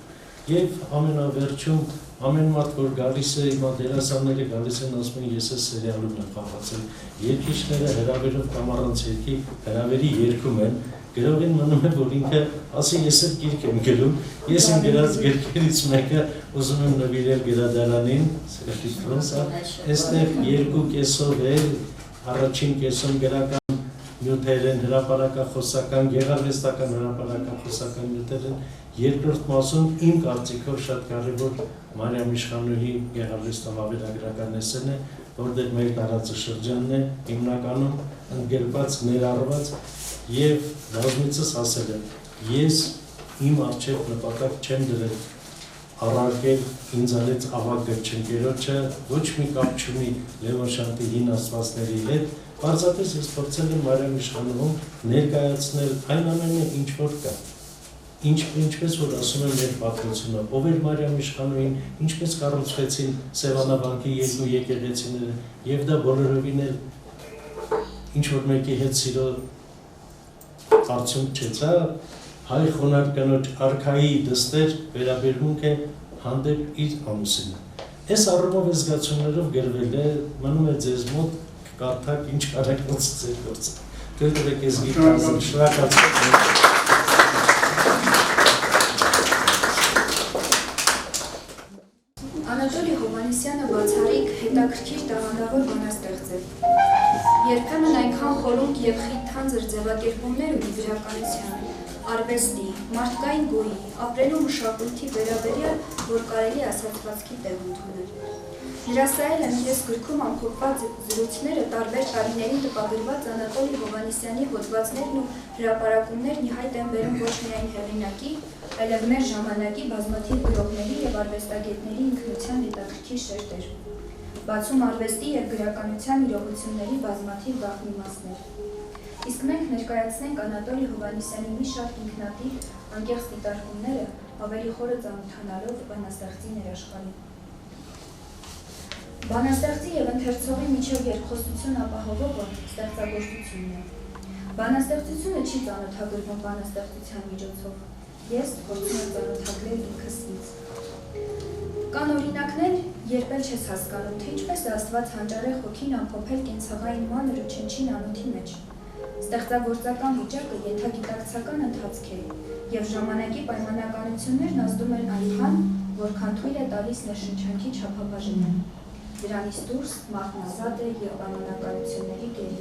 Եվ ամենավերջում ամեն մարդ, որ գալիս է, հիմա դերասանները գալիս են, ասում են, ես է սերիալում եմ խաղացել, երկիչները հրավերով կամ առանց երկի հրավերի երգում են, գրողին մնում է, որ ինքը ասի, ես էլ գիրք եմ գրում, ես եմ գրած գրքերից մեկը ուզում եմ նվիրել գրադարանին, սրտի Ֆրանսա, այստեղ 2 կեսով է, առաջին կեսում գրական նյութեր են, հրապարակախոսական, գեղարվեստական հրապարակախոսական նյութեր են, երկրորդ մասում իմ կարծիքով շատ կարևոր Մարիամ Իշխանուհի գեղարվեստավավերագրական էսսեն է, որտեղ մեր տարածաշրջանն է հիմնականում ընդգրկված, ներառված եւ բազմիցս ասել եմ, ես իմ առջև նպատակ չեմ դրել առարկել ինձանից ավագ գրչընկերոջը, ոչ մի կապ չունի Լևոն Շանտի հին աստվածների հետ, պարզապես ես փորձել եմ Մարիամ Իշխանուհուն ներկայացնել այն ամենը, ինչ որ կա։ Ինչպես որ ասում եմ մեր պատմությունը, ով էր Մարիամ Իշխանուհին, ինչպես կառուցվեցին Սևանավանքի 2 եկեղեցիները, եւ դա բոլորովին էլ ինչ որ մեկի հետ սիրո արդյունք չէ, հայ խոնարհ կնոջ արքայի դստեր վերաբերմունք է հանդեպ իր ամուսինը։ Այս առումով զգացումներով գրվել է, մնում է ձեզ մոտ կարդաք ինչ կարեք մոծել գործը։ Թույլ տվեք ես գիտեմ, շնորհակալություն։ Անատոլի Հովհաննիսյանը բացառիկ հետաքրքիր տաղանդավոր բանաստեղծ է։ Երբեմն այնքան խորհուրդ եւ խիտ թանձր ձևակերպումներ ունի գրականության, արվեստի, մարդկային գոյի, ապրելու մշակույթի վերաբերյալ, որ կարելի ասացվածքի տեղ ընդունել։ Հյուրասիրել եմ ես գրքում ամփոփված զրույցները տարբեր տարիներին տպագրված Անատոլի Հովհաննիսյանի հոդվածներն ու հրապարակումներն ի հայտ են բերում ոչ միայն հեղինակի, այլև մեր ժամանակի բազմաթիվ գրողների եւ արվեստագետների ինքնության հետաքրքիր շերտեր, բացում արվեստի եւ գրականության իրողությունների բազմաթիվ գաղտնի մասներ։ Իսկ մենք ներկայացնենք Անատոլի Հովհաննիսյանի մի շարք ինքնատիպ, անկեղծ դիտարկումները, ավելի խորը ծանոթանալով բանաստեղծի ներաշխարհին։ Բանաստեղծի եւ ընթերցողի միջև երկխոսություն ապահովողը ստեղծագործությունն է։ Բանաստեղծությունը չի ծանոթագրվում բանաստեղծության միջոցով։ Ես փորձում եմ ծանոթագրել ինքս ինձ։ Կան օրինակներ, երբ էլ չես հասկանում, թե ինչպես է Աստված հանճարեղ հոգին ամփոփել կենցաղային մանր ու չնչին անոթի մեջ։ Ստեղծագործական վիճակը ենթագիտակցական ընթացք է, եւ ժամանակի պայմանականություններն ազդում են այնքան, որքան թույլ է տալիս ներշնչանքի չափաբաժինը։ Դրանից դուրս մարդն ազատ է եւ պայմանականությունների գերի։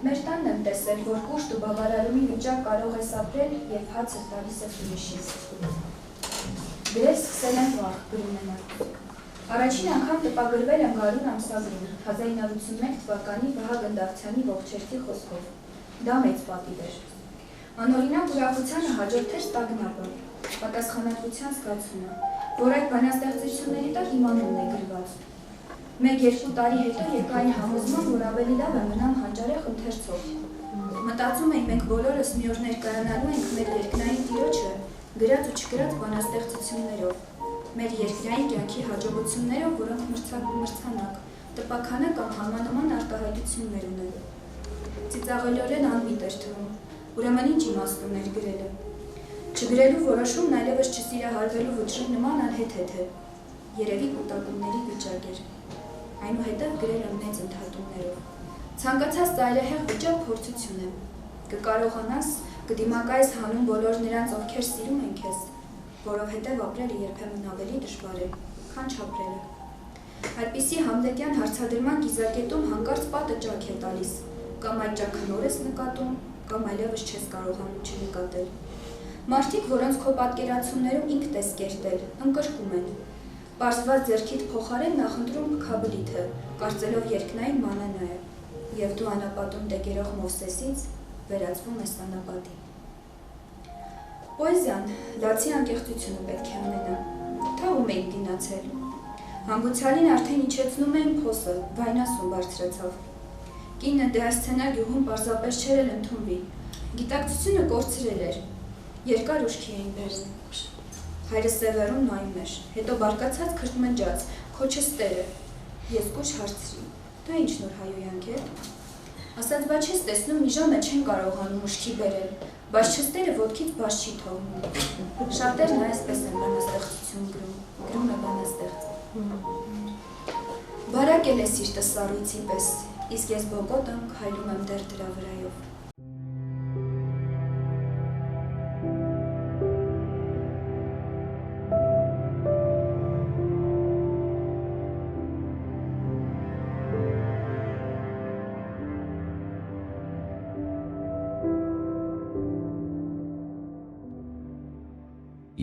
Մեր տանն եմ տեսել, որ կուշտ ու բավարարումի վիճակ կարող ես ապրել եւ հացը տալիս է ուրիշից։ Գրել սկսել եմ վաղ, գրում եմ նա։ Առաջին անգամ տպագրվել եմ Գարուն ամսագրում 1991 թվականի Վահագն Դավթյանի ողջերթի խոսքով։ Դա մեծ պատիվ էր։ Անօրինակ ուրախությանը հաջորդեր տագնապը, պատասխանատվության զգացումը, որ այդ բանաստեղծությունների տակ իմանալն է գրված։ 1-2 տարի հետո եկա այն համոզման, որ ավելի լավ է մնամ հանճարեղ ընթերցող։ Մտածում էի, մենք բոլորս մի օր ներկայանալու ենք մեր երկնային Տիրոջը գրած ու չգրած բանաստեղծություններով, մեր երկրային կյանքի հաջողություններով, որոնք մրցանակ, տպաքանակ կամ համանման արտահայտություններ ունեն։ Ծիծաղելիորեն անմիտ էր թվում, ուրեմն ինչ իմաստ ուներ գրելը։ Չգրելու որոշումն այլևս չսիրահարվելու վճռի նման անհեթեթ է, երևի կուտակումների վիճակ էր։ Այնուհետև գրել եմ մեծ ընդհատումներով։ Ցանկացած ծայրահեղ վիճակ փորձություն է։ Կկարողանաս, կդիմակայես հանուն բոլոր նրանց, ովքեր սիրում են քեզ, որովհետև ապրելը երբեմն ավելի դժվար է, քան չապրելը։ Այդպիսի համլետյան հարցադրման կիզակետում հանկարծ պատը ճաք է տալիս, կամ այդ ճաքը նոր ես նկատում, կամ այլևս չես կարողանում չնկատել։ Մարդիկ, որոնց քո պատկերացումներում ինքդ ես կերտել, ընկրկում են։ Պարզված ձեռքիդ փոխարեն նախընտրում քաբլիթը, կարծելով երկնային մանանա է, եւ դու անապատում տեկերող Մովսեսից վերածվում ես անապատի։ Պոեզիան լացի անկեղծությունը պետք է անենա, թաղում էինք դինացել։ Հանգուցյալին արդեն իջեցնում էին փոսը, վայնասուն բարձրացավ։ Կինը դեասցենա գյուղում պարզապես չէր էլ ընդունվի, գիտակցությունը կորցրել էր, երկար ուշքի էին բերում։ Հայրը Սևերում նայում էր, հետո բարկացած քրտմնջաց, քոչս տերը, ես կուչ հարցրի, դա ինչ նոր հայոյանք է։ Ասաց, բա չես տեսնում մի ժամ է չեն կարողանում ուշքի բերել, բայց չստերը ոտքից բաց չի թողնում։ Շատերն այսպես են բանաստեղծություն գրում է բանաստեղծ։ Բարակել է սիրտը սառույցի պես, իսկ ես բոկոտ եմ քայլում եմ դեռ դրա վրայով։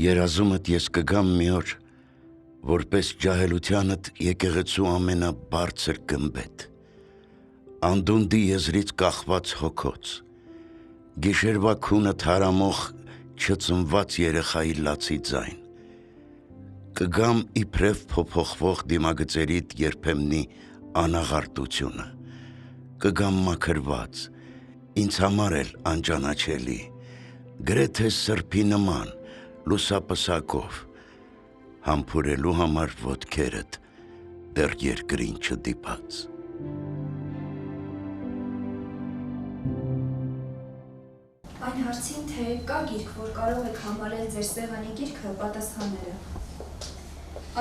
Երազումդ ես կգամ մի օր, որպես ջահելությանդ եկեղեցու ամենաբարձր գմբեթ, անդունդի եզրից կախված հոգոց, գիշերվա քունը թարամող չծնված երեխայի լացի ձայն, կգամ իբրև փոփոխվող դիմագծերիդ երբեմնի անաղարտությունը, կգամ մաքրված, ինձ համար էլ անճանաչելի, գրեթե սրբի նման, լուսապսակով, համբուրելու համար ոտքերդ դեռ երկրին չդիպած։ Այն հարցին, թե կա գիրք, որ կարող եք համարել ձեր սեղանի գիրքը, պատասխանները։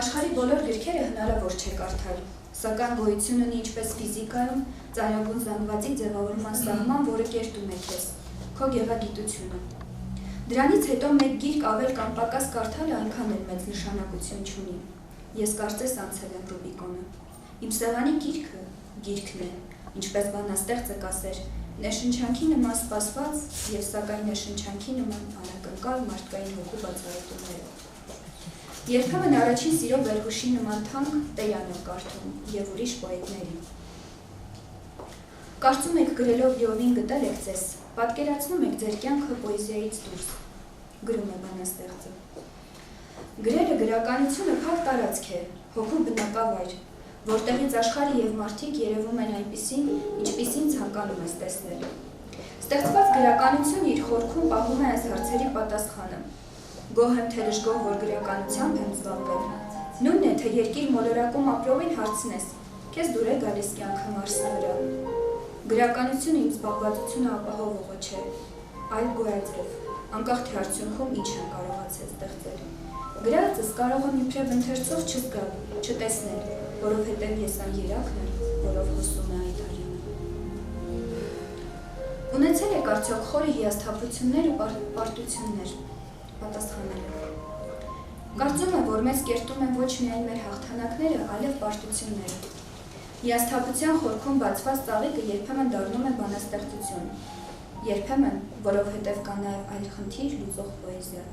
Աշխարհի բոլոր գրքերը հնարավոր չէ կարդալ, սակայն գոյություն ունի ինչպես ֆիզիկայում, ծայրագուն զանգվածի ձևավորման սահման, որը կերտում է քեզ, քո գեղագիտությունը։ Դրանից հետո մեկ գիրք ավել կամ պակաս կարդալը այնքան էլ մեծ նշանակություն չունի։ Ես կարծես անցել եմ Ռուբիկոնը։ Իմ սեղանի գիրքը գիրքն է, ինչպես բանաստեղծը կասեր, ներշնչանքի նման սպասված եւ սակայն ներշնչանքի նման անակնկալ մարդկային հոգու բացահայտումներով։ Երբեմն առաջին սիրո վերհուշի նման թանկ Տեյան եմ կարդում եւ ուրիշ պոետների։ Կարծում եք գրելով լիովին գտել եք ձեզ, պատկերացնում եք ձեր կյանքը պոեզիայից դուրս, գրում է բանաստեղծը։ Գրելը գրականությունը փակ տարածք է, հոգու բնակավայր, որտեղից աշխարհը եւ մարդիկ երևում են այնպիսին, ինչպիսին ցանկանում ես տեսնել։ Ստեղծված գրականությունը իր խորքում պահում է այս հարցերի պատասխանը։ Գոհ եմ թե դժգոհ, որ գրականությամբ եմ զբաղվել։ Նույնն է, թե երկիր մոլորակում ապրողին հարցնես, քեզ դուր է գալիս կյանքը Մարսի վրա։ Գրականությունը իմ զբաղվածությունը ապահովողը չէ, այլ գոյաձև, անկախ թե արդյունքում ինչ եմ կարողացել ստեղծել։ Գրածս կարող եմ իբրև ընթերցող չզգալ, չտեսնել, որովհետև ես այն երակն եմ, որով հոսում է այդ արյունը։ Ունեցել եք արդյոք խորը հիասթափություններ ու պարտություններ, պատասխանել եք։ Կարծում եմ, որ մեզ կերտում են ոչ միայն մեր հաղթանակները, այլև պարտությունները։ Հիասթափության խորքում բացված ծաղիկը երբեմն դառնում է բանաստեղծություն, երբեմն, որովհետև կա նաև այլ խնդիր լուծող պոեզիա։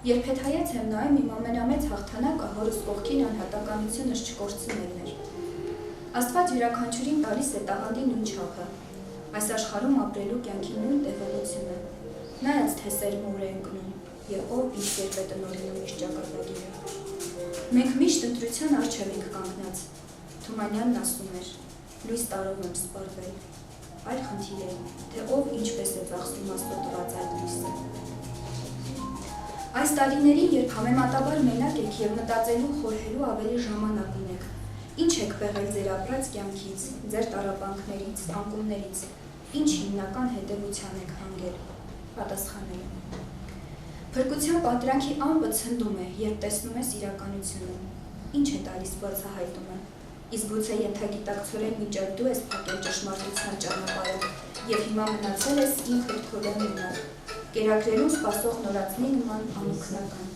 Երբ հետհայաց եմ նայում, իմ ամենամեծ հաղթանակը հորս կողքին անհատականությունս չկորցնելն էր։ Աստված յուրաքանչյուրին տալիս է տաղանդի նույն չափը, այս աշխարհում ապրելու կյանքի նույն տևողությունը, նայած թե սերմը ուր է ընկնում, եւ ով ինչ կերպ է տնօրինում իր ճակատագիրը։ Մենք միշտ ընտրության առջև ենք կանգնած։ Թումանյանն ասում էր, լույս տարով եմ սպառվել, այլ խնդիր է, թե ով ինչպես է ծախսում աստծո տված այդ լույսը։ Այս տարիներին, երբ համեմատաբար մենակ եք եւ մտածելու խորհելու ավելի ժամանակ ունեք, ինչ եք պեղել ձեր ապրած կյանքից, ձեր տառապանքներից, անկումներից, ինչ հիմնական հետևության եք հանգել, պատասխանել։ Փրկության պատրանքի ամպը ցնդում է, երբ տեսնում ես իրականությունը, ինչ է տալիս բացահայտումը, իսկ գուցե ենթագիտակցորեն մինչև դու ես փակել ճշմարտության ճանապարհը եւ հիմա մնացել ես ինքդ քո դեմնով, կերակրերում սպասող նորածնի նման անօգնական։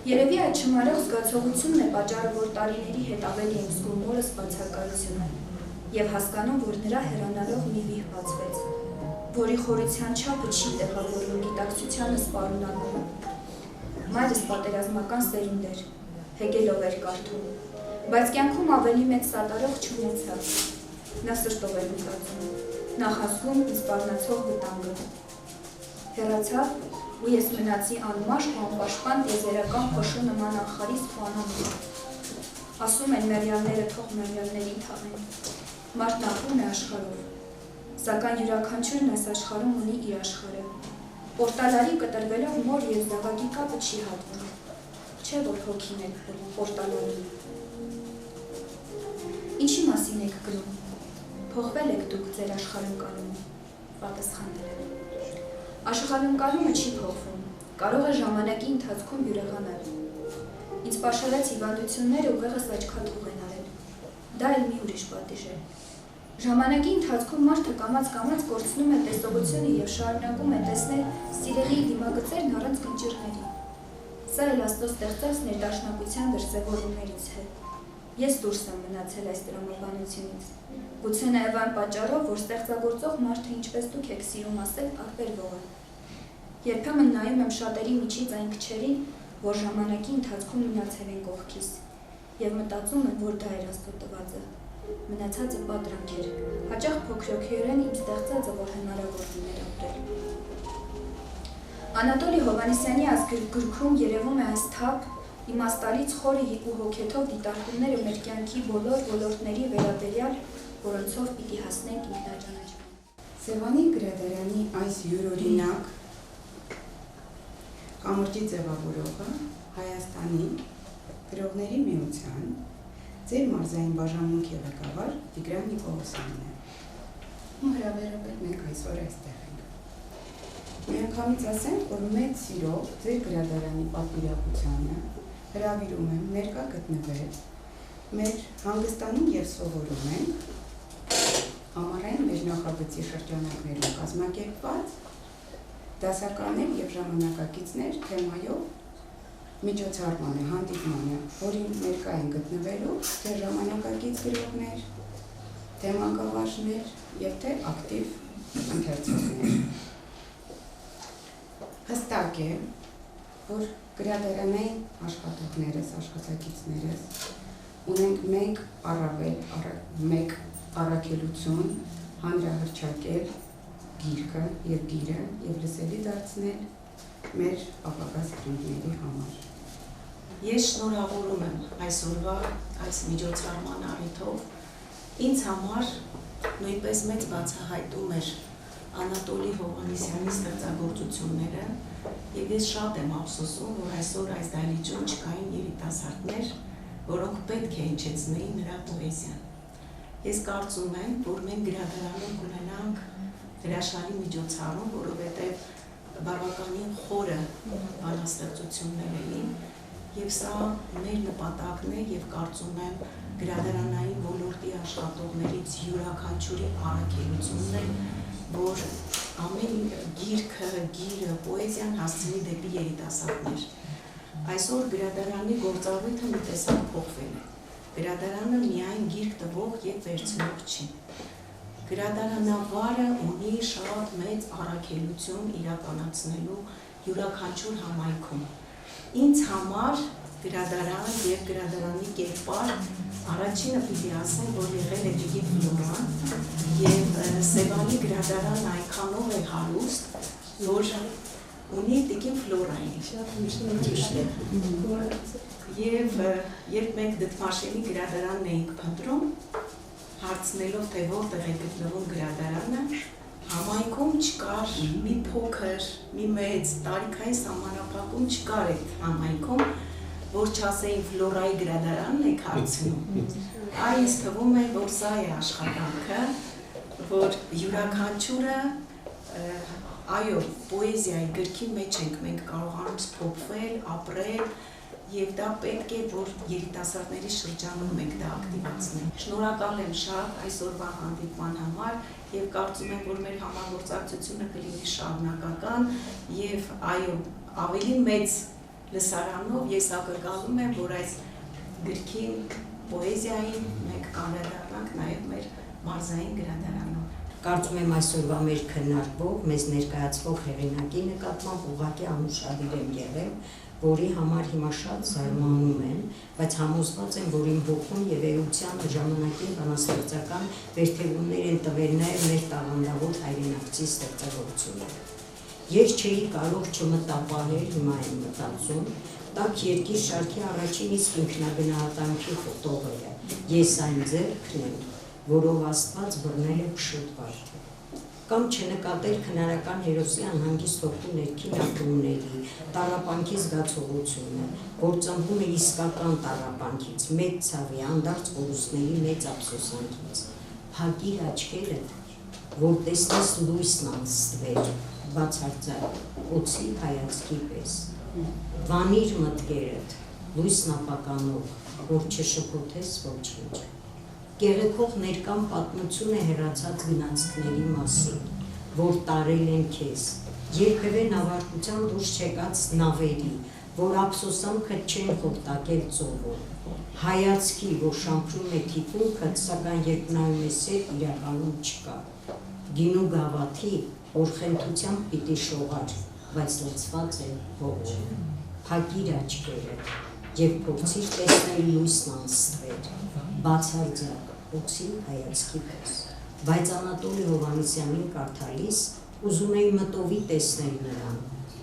Երևի այդ չմարող զգացողությունն է պատճառը, որ տարիների հետ ավելի եմ զգում մորս բացակայությունը եւ հասկանում, որ նրա հեռանալով մի վիհ բացվեց, որի խորության չափը չի տեղավորվում գիտակցությանը սպառունանում։ Մայրս պատերազմական սերունդ էր, Հեգելով էր կարդում, բայց կյանքում ավելի մեծ սատարող չունեցավ։ Նա սրտով էր մտածում, նախազգում ինձ սպառնացող վտանգը։ Հեռացավ, ու ես մնացի անմաշկ ու անպաշտպան տիեզերական փոշու նման անխարիսկ ու անամոթ։ Ասում են մեռյալները թող մեռյալներին թաղեն։ Մարդն ապրում է աշխարհով, սակայն յուրաքանչյուրն այս աշխարհում ունի իր աշխարհը։ Պորտալարի կտրվելով մոր եւ զավակի կապը չի հատվում։ Չէ՞ որ հոգին եք պորտալարին։ Ինչի մասին եք գրում։ Փոխվել եք դուք ձեր աշխարհընկալումը, պատասխանել։ Աշխարհընկալումը չի փոխվում, կարող է ժամանակի ընթացքում բյուրեղանալ։ Ինձ պաշարեց հիվանդությունները ուղեղս աչքաթող են արել։ Դա էլ մի ուրիշ պատիժ է։ Ժամանակի ընթացքում մարդը կամաց կորցնում է տեսողությունը եւ շարունակում է տեսնել սիրելիի դիմագծերն առանց կնճիռների։ Սա էլ Աստծո ստեղծած ներդաշնակության դրսևորումներից է։ Ես դուրս եմ մնացել այս տրամաբանությունից։ Գուցե նաև այն պատճառով, որ ստեղծագործող մարդը, ինչպես դուք եք սիրում ասել, ակտերվող է։ Երբեմն նայում եմ շատերի միջից այն քչերին, որ ժամանակի ընթացքում մնացել են կողքիս, եւ մտածում եմ, որ դա էր Աստծո տվածը։ Մնացածը պատրանք էր, հաճախ փոքրոքերեն իմ ստեղծածը, որ հնարավոր լիներ ապրել։ Անատոլի Հովհաննիսյանի գրքում երևում է այս թափ, իմաստալից խորը ու հոգեթով դիտարկումները մեր կյանքի բոլոր ոլորտների վերաբերյալ, որոնցով պիտի հասնենք ինքնաճանաչման։ Սևանի գրադարանի այս յուրօրինակ կամրջի ձևավորողը Հայաստանի գրողների միության ձեր մարզային բաժանմունքի ղեկավար Տիգրան Նիկոլոսյանն է։ Ու հրավերաբար մենք այսօր այստեղ ենք։ Միանգամից ասենք, որ մեծ սիրով ձեր գրադարանի պատվիրակությանը հրավիրում եմ ներկա գտնվել մեր հանգստանում եւ սովորում ենք ամառային մեր նախագծի շրջանակներում կազմակերպված դասականներ եւ ժամանակակիցներ թեմայով միջոցառման է, հանդիպման է, որին ներկա են գտնվելու թե ժամանակակից գրողներ, թե մանկավարժներ եւ թե ակտիվ ընթերցողներ։ Հստակ է, որ գրադարանային աշխատակիցներս ունենք մեկ առաքելություն հանրահռչակել գիրքը եւ գիրը եւ լսելի դարձնել մեր ապագա սերունդների համար։ Ես շնորհավորում եմ այսօրվա այս միջոցառման առիթով։ Ինձ համար նույնպես մեծ բացահայտում էր Անատոլի Հովհաննիսյանի ստեղծագործությունները եւ ես շատ եմ ափսոսում, որ այսօր այս դահլիճում չկային երիտասարդներ, որոնք պետք է հնչեցնեին նրա պոեզիան։ Ես կարծում եմ, որ մենք գրադարանում կունենանք հրաշալի միջոցառում, որովհետեւ բավականին խորը բանաստեղծություններ էին եւ սա մեր նպատակն է եւ կարծում եմ գրադարանային ոլորտի աշխատողներից յուրաքանչյուրի առաքելությունն է, որ ամեն գիրքը, գիրը, պոեզիան հասցնի դեպի երիտասարդներ։ Այսօր գրադարանի գործառույթը մի տեսակ փոխվել է։ Գրադարանը միայն գիրք տվող եւ վերցնող չի։ Գրադարանավարը ունի շատ մեծ առաքելություն իրականացնելու յուրաքանչյուր համայնքում։ Ինձ համար գրադարան եւ գրադարանի կերպար առաջինը պիտի ասեմ, որ եղել է Տիկին Ֆլորան եւ Սևանի գրադարան այնքանով է հարուստ, որ ունի Տիկին Ֆլորային։ Եվ երբ մենք Դդմաշենի գրադարանն էինք փնտրում, հարցնելով թե որտեղ է գտնվում գրադարանը, համայնքում չկար մի փոքր, մի մեծ, տարիքային սահմանափակում չկար այդ համայնքում, որ չասեին Ֆլորայի գրադարանն եք հարցնում։ Այ ինձ թվում է, որ սա է աշխատանքը, որ յուրաքանչյուրը, այո, պոեզիայի գրքի մեջ ենք մենք կարողանում սփոփվել, ապրել, եւ դա պետք է, որ երիտասարդների շրջանում մենք դա ակտիվացնենք։ Շնորհակալ եմ շատ այսօրվա հանդիպման համար եւ կարծում եմ, որ մեր համագործակցությունը կլինի շարունակական եւ այո, ավելի մեծ լսարանով ես ակնկալում եմ, որ այս գրքի պոեզիային մենք կանդրադառնանք նաեւ մեր մարզային գրադարանով։ Կարծում եմ այսօրվա մեր քննարկվող, մեզ ներկայացվող հեղինակի նկատմամբ ուղղակի անուշադիր եմ եղել, որի համար հիմա շատ զարմանում եմ, բայց համոզված եմ, որ իմ ոգում եւ էության ժամանակին բանաստեղծական վերթեւումներ են տվել նաեւ մեր տաղանդավոր հայրենակցի ստեղծագործությունները։ Ես չէի կարող չմտապահել, հիմա եմ մտածում, տաք երկիր շարքի առաջին իսկ ինքնագնահատանքի ֆոտոները, ես այն ձեռքն եմ, որով Աստված բռնել է փշուտվար։ Կամ չնկատել քնարական հերոսի անհանգիստ հոգու ներքին ապրումների, տառապանքի զգացողությունը, որ ծնվում է իսկական տառապանքից, մեծ ցավի, անդարձ կորուստների մեծ ափսոսանքից։ Փակիր աչքերդ որ տեսնես լույսն անցտվեր, բացարձակ, օծի հայացքի պես, վանիր մտքերդ, լույսն ապականող, որ չշփոթես ոչինչ, կեղեքող ներկան պատմություն է հեռացած գնացքների մասին, որ տարել են քեզ, երբևէ նավարկության դուրս չեկած նավերի, որ ափսոսանքը չեն խորտակել ծովում, հայացքի, որ շամփրում է թիկունքդ, սակայն երբ նայում ես հետ, իրականում չկա, գինու գավաթի, օրխենթությամբ պիտի շողար, բայց լցված է հողով, փակիր աչքերը և փորձիր տեսնել լույսն անցտվեր, բացարձակ, օծի հայացքի պես, բայց Անատոլի Հովհաննիսյանին կարդալիս ուզում էի մտովի տեսնել նրան,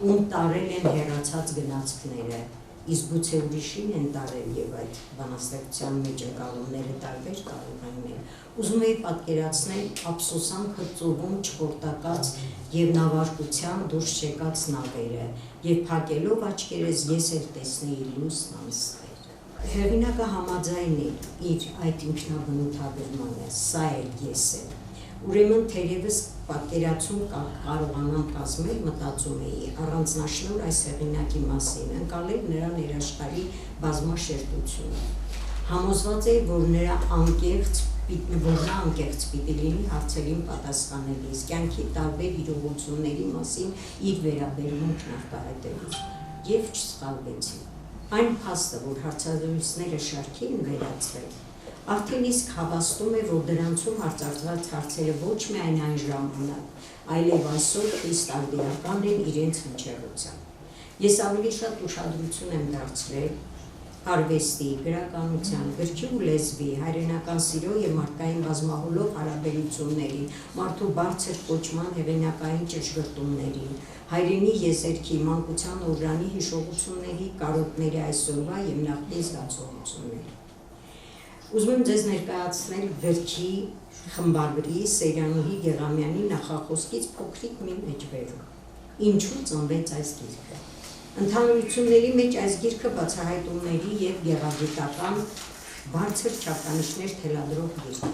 ում տարել են հեռացած գնացքները, իսկ գուցե ուրիշին են տարել և այդ բանաստեղծության մեջ ընկալումները տարբեր կարող են լինել, ուզում էի պատկերացնել ափսոսանքը ծովում չխորտակած և նավարկության դուրս չեկած նավերը, և փակելով աչքերս ես էլ տեսնեի լույսն անցտվեր։ Հեղինակը համաձայն է իր այդ ինքնաբնութագրմանը, սա էլ ես եմ, ուրեմն թերևս պատկերացում կարողանամ կազմել, մտածում էի, առանձնաշնոր այս հեղինակի մասին, ընկալել նրա ներաշխարհի բազմաշերտությունը։ Համոզված էի, որ նա անկեղծ պիտի լինի հարցերին պատասխանելիս, կյանքի տարբեր իրողությունների մասին իր վերաբերմունքն արտահայտելիս, և չսխալվեցի։ Այն փաստը, որ հարցազրույցները շարքի են վերածվել, արդեն իսկ հավաստում է, որ դրանցում հարցարված հարցերը ոչ միայն այն ժամանակ, այլև այսօր խիստ արդիական են իրենց հնչեղությամբ։ Ես ավելի շատ ուշադրություն եմ դարձրել արվեստի, գրականության, գրքի ու լեզվի, հայրենական սիրո և մարդկային բազմահոլով հարաբերություններին, մարդու բարձր կոչման հեղինակային ճշգրտումներին, հայրենի եզերքի, մանկության օրրանի հիշողությունների, կարոտների այսօրվա և նախկին զգացողությունների։ Ուզում եմ ձեզ ներկայացնել գրքի խմբագրի Սեյրանուհի Գեղամյանի նախախոսքից փոքրիկ մի մեջբերում։ Ինչու ծնվեց այս գիրքը։ Ընդհանրությունների մեջ այս գիրքը բացահայտումների և գեղագիտական բարձր չափանիշներ թելադրող գիրք է։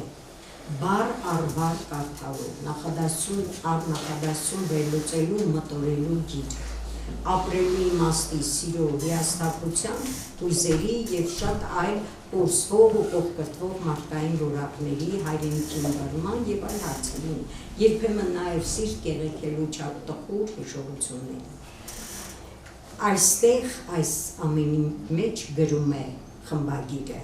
Բառ առ բառ կարդալու, նախադասություն առ նախադասություն վերլուծելու, մտորելու գիրք։ Ապրելու իմաստի, սիրո, հիասթափության, հույզերի և շատ այլ կորսվող ու կողկրտվող մարդկային որակների, հայրենիքի ընկալման և այլ հարցերին, երբեմն նաև սիրտ կեղեքելու չափ տխուր հիշողությունների։ Այստեղ այս ամենի մեջ գրում է խմբագիրը,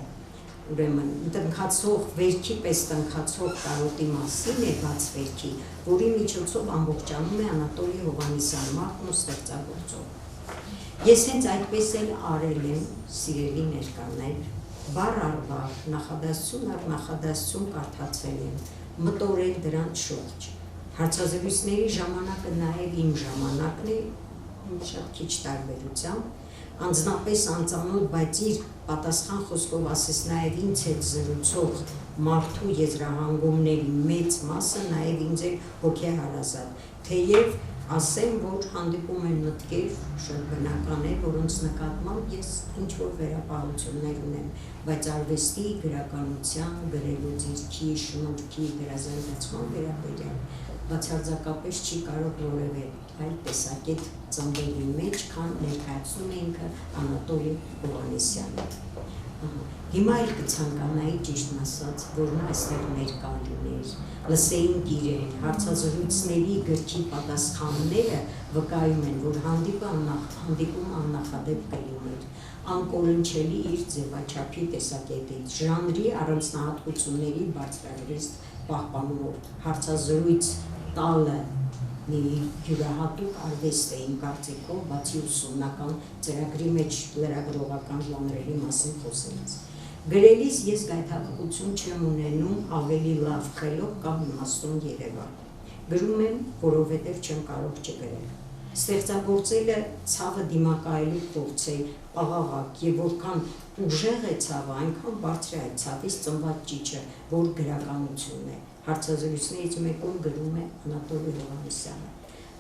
ուրեմն տնքացող վերքի պես տնքացող կարոտի մասին է բաց վերքի, որի միջոցով ամբողջանում է Անատոլի Հովհաննիսյան մարդն ու ստեղծագործողը։ Ես հենց այդպես էլ արել եմ, սիրելի ներկաներ, բառ առ բառ, նախադասություն առ նախադասություն կարդացել եմ, մտորել դրանց շուրջ։ Հարցազրույցների ժամանակը նաև իմ ժամանակն է, շատ քիչ տարբերությամբ, անձնապես անծանոթ, բայց իր պատասխան խոսքով ասես նաև ինձ հետ զրուցող մարդու եզրահանգումների մեծ մասը նաև ինձ է հոգեհարազատ, թեև ասեմ, որ հանդիպում են մտքեր, շատ բնական է, որոնց նկատմամբ ես ինչ-որ վերապահություններ ունեմ, բայց արվեստի, գրականության, գրելու ձիրքի, շնորհքի, գրազարդացման վերաբերյալ բացարձակապես չի կարող որևէ այլ տեսակետ ծնվել իմ մեջ, քան ներկայացնում է ինքը Անատոլի Հովհաննիսյանը։ Հիմա էլ կցանկանայի ճիշտն ասած, որ նա այստեղ ներկա լիներ, լսեինք իրեն, հարցազրույցների գրքի պատասխանները վկայում են, որ հանդիպում աննախադեպ կլիներ, անկորնչելի իր ձևաչափի տեսակետից, ժանրի առանձնահատկությունների բարձրահրեստ պահպանումով, հարցազրույց տալը մի յուրահատուկ արվեստ է իմ կարծիքով, բացի ուսումնական ծրագրի մեջ լրագրողական ժանրերի մասին խոսելուց։ Գրելիս ես գայթակղություն չեմ ունենում ավելի լավ խելոք կամ իմաստուն Երևան։ Գրում եմ, որովհետև չեմ կարող չգրել։ Ստեղծագործելը ցավը դիմակայելու փորձ է, աղաղակ, եւ որքան ուժեղ է ցավը, այնքան բարձր է այդ ցավից ծնված ճիճը, որ գրականությունն է։ Հարցազրույցներից մեկում գրում է Անատոլի Հովհաննիսյանը։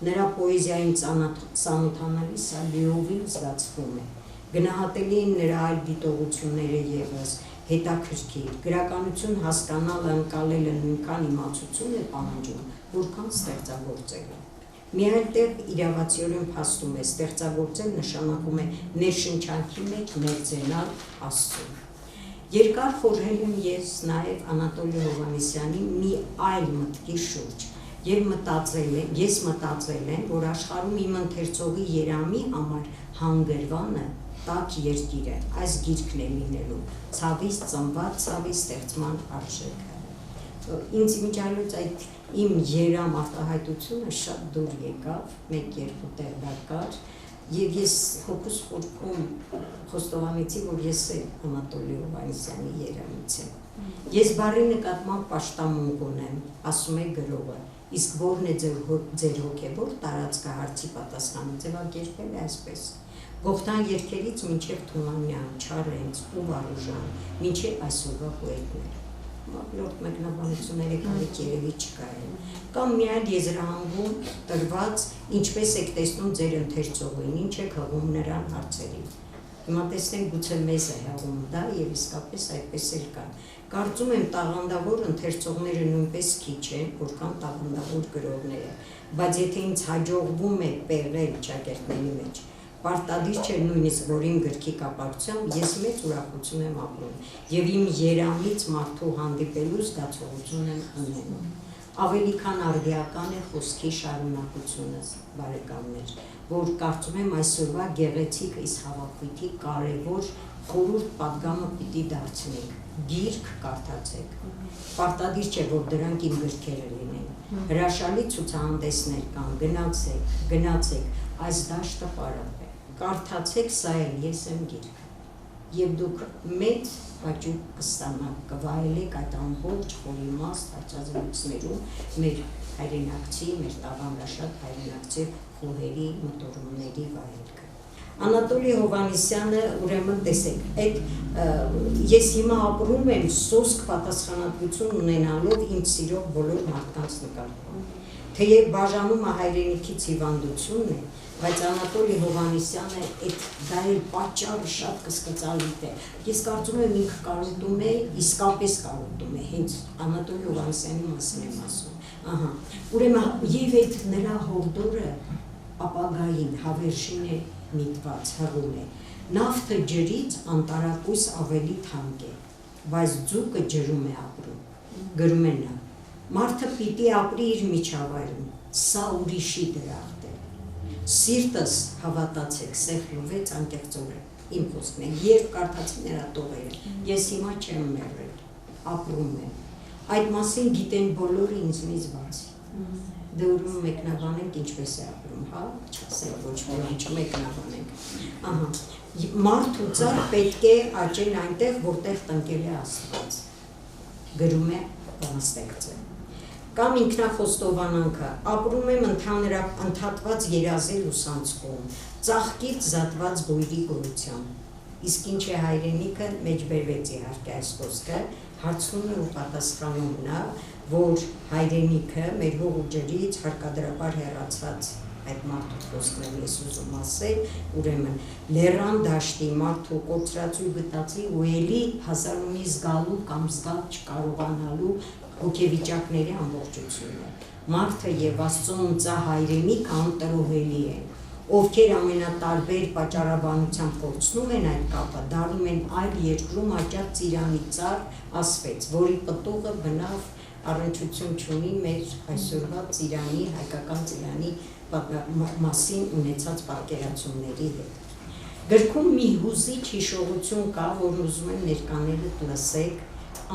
Նրա պոեզիային ծանոթանալիս սա լիովին զգացվում է։ Գնահատելի են նրա այլ դիտողությունները ևս, հետաքրքիր, գրականություն հասկանալը, ընկալելը նույնքան իմացություն է պահանջում, որքան ստեղծագործելը։ Մի այլ տեղ իրավացիորեն փաստում է, ստեղծագործել նշանակում է ներշնչանքի մեջ ներծենալ Աստծուն։ Երկար խորհել եմ ես նաև Անատոլի Հովհաննիսյանի մի այլ մտքի շուրջ եւ մտածել եմ, որ աշխարհում իմ ընթերցողի երամի համար հանգրվանը տաք երկիր է, այս գիրքն է լինելու, ցավից ծնված ցավի ստեղծման արժեքը։ Ինձ իմիջիայլոց այդ իմ երամ արտահայտությունը շատ դուր եկավ, 1-2 տեղ կար, եւ ես հոգուս խորքում խոստովանեցի, որ ես Անատոլի Հովհաննիսյանի երամից եմ։ Ես բարի նկատմամբ պաշտամունք ունեմ, ասում է գրողը, իսկ որն է ձեր հոգեվոր տարածքը հարցի պատասխանը ձևակերպել է այսպես. Ողթան երգերից մինչև Թումանյան, Չարենց ու Վարուժան, մինչև այսօրվա պոետներ։ Լորդ մեկնաբանությունների կարիք երևի չկա են, կամ մի այլ եզրահանգում տրված, ինչպես եք տեսնում ձեր ընթերցողին, ինչ եք հղում նրան հարցերին։ Հիմա տեսնենք գուցե մեզ է հղում դա եւ իսկապես այդպես էլ կա։ Կարծում եմ տաղանդավոր ընթերցողները նույնպես քիչ են, որքան տաղանդավոր գրողները, բայց եթե ինձ հաջողվում է պեղել ճակերտների մեջ, պարտադիր չէ նույնիսկ որ իմ գրքի կապակցությամբ ես մեծ ուրախություն եմ ապրում եւ իմ երամից մարդու հանդիպելու զգացողություն եմ ունենում։ Ավելի քան արդիական է խոսքի շարունակությունը, բարեկամներ, որ կարծում եմ այսօրվա գեղեցիկ իսհավաքույթի կարևոր խորհուրդ պատգամը պիտի դարձնենք։ Գիրք կարդացեք։ Պարտադիր չէ որ դրանք իմ գրքերը լինեն։ Հրաշալի ցուցահանդեսներ կան, գնացեք, այս դաշտը պարապ է։ Կարդացեք, սա էլ ես եմ գիրքը։ Եվ դուք մեծ հաճույք կստանաք, կվայելեք այդ ամբողջ խորիմաստ հարցազրույցներում մեր հայրենակցի, մեր տաղանդաշատ հայրենակցի խոհերի մտորումների վայելքը։ Անատոլի Հովհաննիսյանը, ուրեմն տեսեք, ես հիմա ապրում եմ սոսկ պատասխանատվություն ունենալով իմ սիրող բոլոր մարդկանց նկատմամբ։ Թեև բաժանումը հայրենիքից հիվանդությունն է, բայց Անատոլի Հովհաննիսյանը դա էլ պատճառը շատ կսկծալի է։ Ես կարծում եմ ինքը կարոտում է, իսկապես կարոտում է, հենց Անատոլի Հովհաննիսյանի մասին եմ ասում։ Ուրեմն եւ այդ նրա հորդորը ապագային հավերժին է միտված, հղում է։ Նավթը ջրից անտարակույս ավելի թանկ է, բայց ձուկը ջրում է ապրում, գրում է նա։ Մարդը պիտի ապրի իր միջավայրում, սա ուրիշի դրախտ է։ Սիրտս հավատացեք, սեղմվեց անկեղծորեն, իմ խոսքն է, երբ կարդացի նրա տողերը, ես հիմա չեմ մեռել, ապրում եմ։ Այդ մասին գիտեն բոլորը ինձնից բացի։ Դե ուրեմն մեկնաբանենք ինչպես է ապրում, հա, չասենք ոչ ոք մեկնաբանենք։ Մարդ ու ծառ պետք է աճեն այնտեղ, որտեղ տնկել է Աստված։ Գրում է բանաստեղծը։ Կամ ինքնախոստովանանքը, ապրում եմ ընդհատված երազի լուսանցքում, ծաղկից զատված բույրի գոյությամբ։ Իսկ ինչ է հայրենիքը, մեջբերվեց իհարկե այս խոսքը, հարցնում է ու պատասխանում նա, որ հայրենիքը մեր հող ու ջրից հարկադրաբար հեռացած այդ մարդու խոսքն եմ ես ուզում ասել, ուրեմն լեռան դաշտի մարդու կորցրածու գտածի ու էլի հասարումի զգալու կամ զգալ չկարողանալու հոգեվիճակների ամբողջությունը։ Մարդը եւ Աստծո ծա հայրենիք անտրոհելի են, ովքեր ամենատարբեր պատճառաբանությամբ կորցնում են այդ կապը, դառնում են այլ երկրում աճած ծիրանի ծառ, ասվեց, որի պտուղը բնավ առնչություն չունի մեր այսօրվա ծիրանի, հայկական ծիրանի մասին ունեցած պատկերացումների հետ։ Գրքում մի հուզիչ հիշողություն կա, որ ուզում եմ ներկաներդ լսեք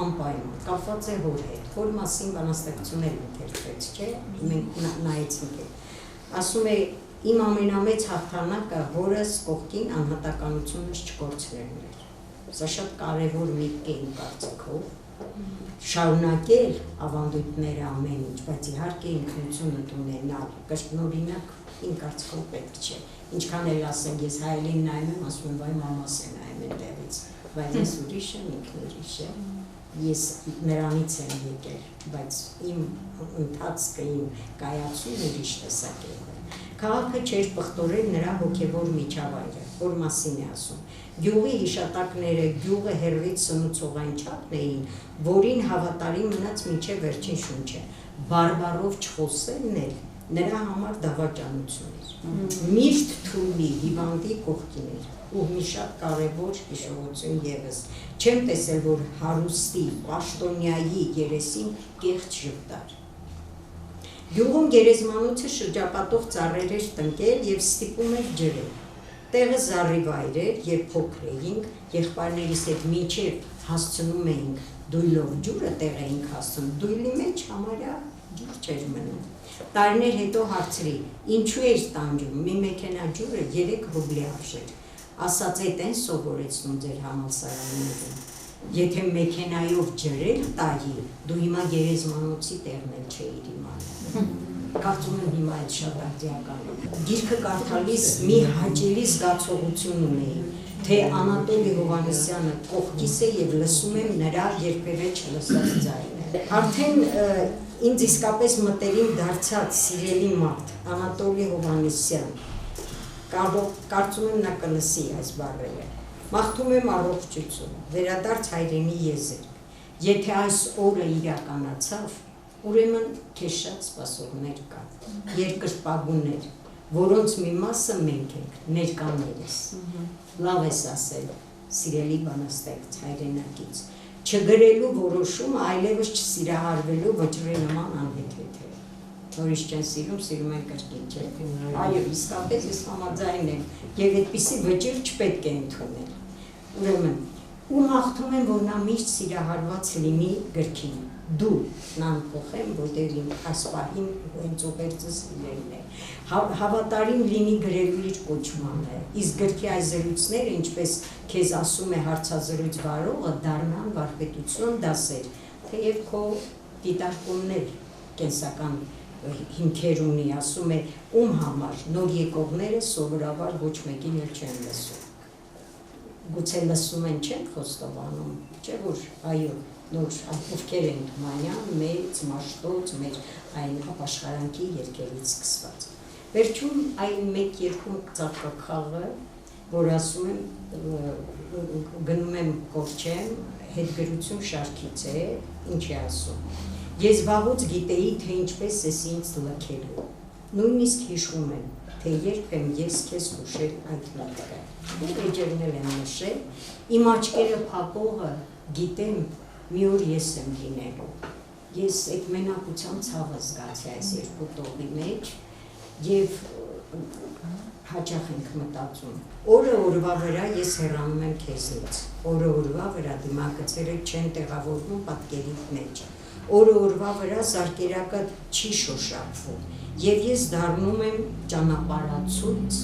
անպայման, կապված է հոր հետ, հոր մասին բանաստեղծություններ ընթերցվեց, չէ, մենք նայեցինք է։ Ասում է, իմ ամենամեծ հաղթանակը հորս կողքին անհատականությունս չկորցնելն էր։ Սա շատ կարևոր միտք է իմ կարծիքով։ Շարունակել ավանդույթները ամեն ինչ, բայց իհարկե ինքնությունը ունենալ, կրկնօրինակ իմ կարծիքով պետք չէ։ Ինչքան էլ ասեմ, ես հայելին նայում եմ, ասում եմ, վայ մամաս է նայում այնտեղից, բայց ես ուրիշ եմ, ինքն ուրիշ է։ Ես նրանից եմ եկել, բայց իմ ընթացքը, իմ կայացումը ուրիշ տեսակետն է։ Քաղաքը չէր պղտորել նրա հոգևոր միջավայրը, որ մասին է ասում։ Գյուղի հիշատակները գյուղը հերվից սնուցողային չափն էին, որին հավատարիմ մնաց մինչև վերջին շունչը։ Բարբառով չխոսելն էլ նրա համար դավաճանություն էր։ Միշտ թույլի հիվանդի կողքին էր ու մի շատ կարևոր հիշողություն ևս։ Չեմ տեսել, որ հարուստի, պաշտոնյայի երեսին կեղծ ժպտար։ Գյուղում գերեզմանոցը շրջապատող ծառեր էր տնկել և ստիպում էր ջրել։ Տեղը զառիվայր էր, երբ փոքր էինք, եղբայրներիս հետ մինչև հասցնում էինք դույլով ջուրը տեղ էինք հասցնում, դույլի մեջ համարյա ջուր չէր մնում։ Տարիներ հետո հարցրի, ինչու էր տանջում, մի մեքենա ջուրը 3 ռուբլի արժեր։ Ասաց էդ են սովորեցնում ձեր համալսարաններում։ Եթե մեքենայով ջրել տայի, դու հիմա գերեզմանոցի տեղն էլ չէիր իմանալ։ Կարծում եմ հիմա այդ շատ արդիական է։ Գիրքը կարդալիս մի հաճելի զգացողություն ունեի, թե Անատոլի Հովհաննիսյանը կողքիս է և լսում եմ նրա երբևէ չլսած ձայնը։ Արդեն ինձ իսկապես մտերիմ դարձած սիրելի մարդ, Անատոլի Հովհաննիսյան, կարծում եմ նա կլսի այս բառերը։ Մաղթում եմ առողջություն, վերադարձ հայրենի եզերք։ Եթե այս օրը իրականացավ, ուրեմն քեզ շատ սպասողներ կան, երկրպագուներ, որոնց մի մասը մենք ենք, ներկաներս։ Լավ ես ասել, սիրելի բանաստեղծ հայրենակից, չգրելու որոշումը այլևս չսիրահարվելու վճռի նման անհեթեթ է։ Որից չեն սիրում են կրկին, չէ՞։ Այո, իսկապես ես համաձայն եմ, և այդպիսի վճիռ չպետք է ընդունել։ Ուրեմն, ու մաղթում եմ, որ նա միշտ սիրահարված լինի գրքին։ Դու նան փոխեմ, որտեղ իմ այս պահին հենց ուղերձս իրեն է։ Հավատարիմ լինի գրելու իր կոչմանը, իսկ գրքի այս զրույցները, ինչպես քեզ ասում է հարցազրույց վարողը, դառնան վարպետություն դասեր, թեև քո դիտարկումներ կենսական հիմքեր ունի, ասում է, ում համար նոր եկողները սովորաբար ոչ մեկին էլ չեն լսում։ Գուցե լսում են չեն խոստովանում, չէ՞ որ այո, նոր ովքեր են Թումանյան, մեծ, Մաշտոց, մեր այն ապաշխարանքի երգերից սկսված։ Վերջում այն 1-2 ծաղկախաղը, որ ասում եմ, գնում եմ կորչեմ, հետգրություն շարքից է, ինչ է ասում։ Ես վաղուց գիտեի, թե ինչպես ես ինձ լքելու, նույնիսկ հիշում եմ, թե երբ եմ ես քեզ հուշել այդ միտքը, ու էջերնել եմ նշել, իմ աչքերը փակողը գիտեմ մի օր ես եմ լինելու, ես այդ մենակության ցավը զգացի այս երկու տողի մեջ և հաճախ ենք մտածում, օրը օրվա վրա ես հեռանում եմ քեզից, օրը օրվա վրա դիմակցերը չեն տեղավորվում պատկերի մեջ, օրը օրվա վրա զարկերակը չի շոշափվում և ես դառնում եմ ճանապարհացույց,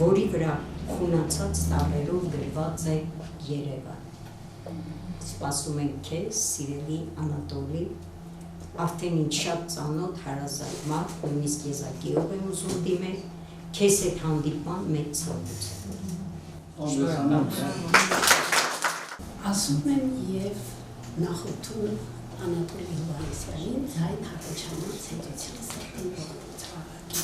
որի վրա խունացած տառերով գրված է Երևան։ Սպասում ենք քեզ, սիրելի Անատոլի, արդեն ինձ շատ ծանոթ հարազատ մարդ, նույնիսկ եզակիով եմ ուզում դիմել, քեզ հետ հանդիպման մեծ ցանկությամբ։ Ասում եմ և նախորդում Անատոլի Հովհաննիսյանին ձայն հատոչանած հետության սրտին ողորմոց հավաքի։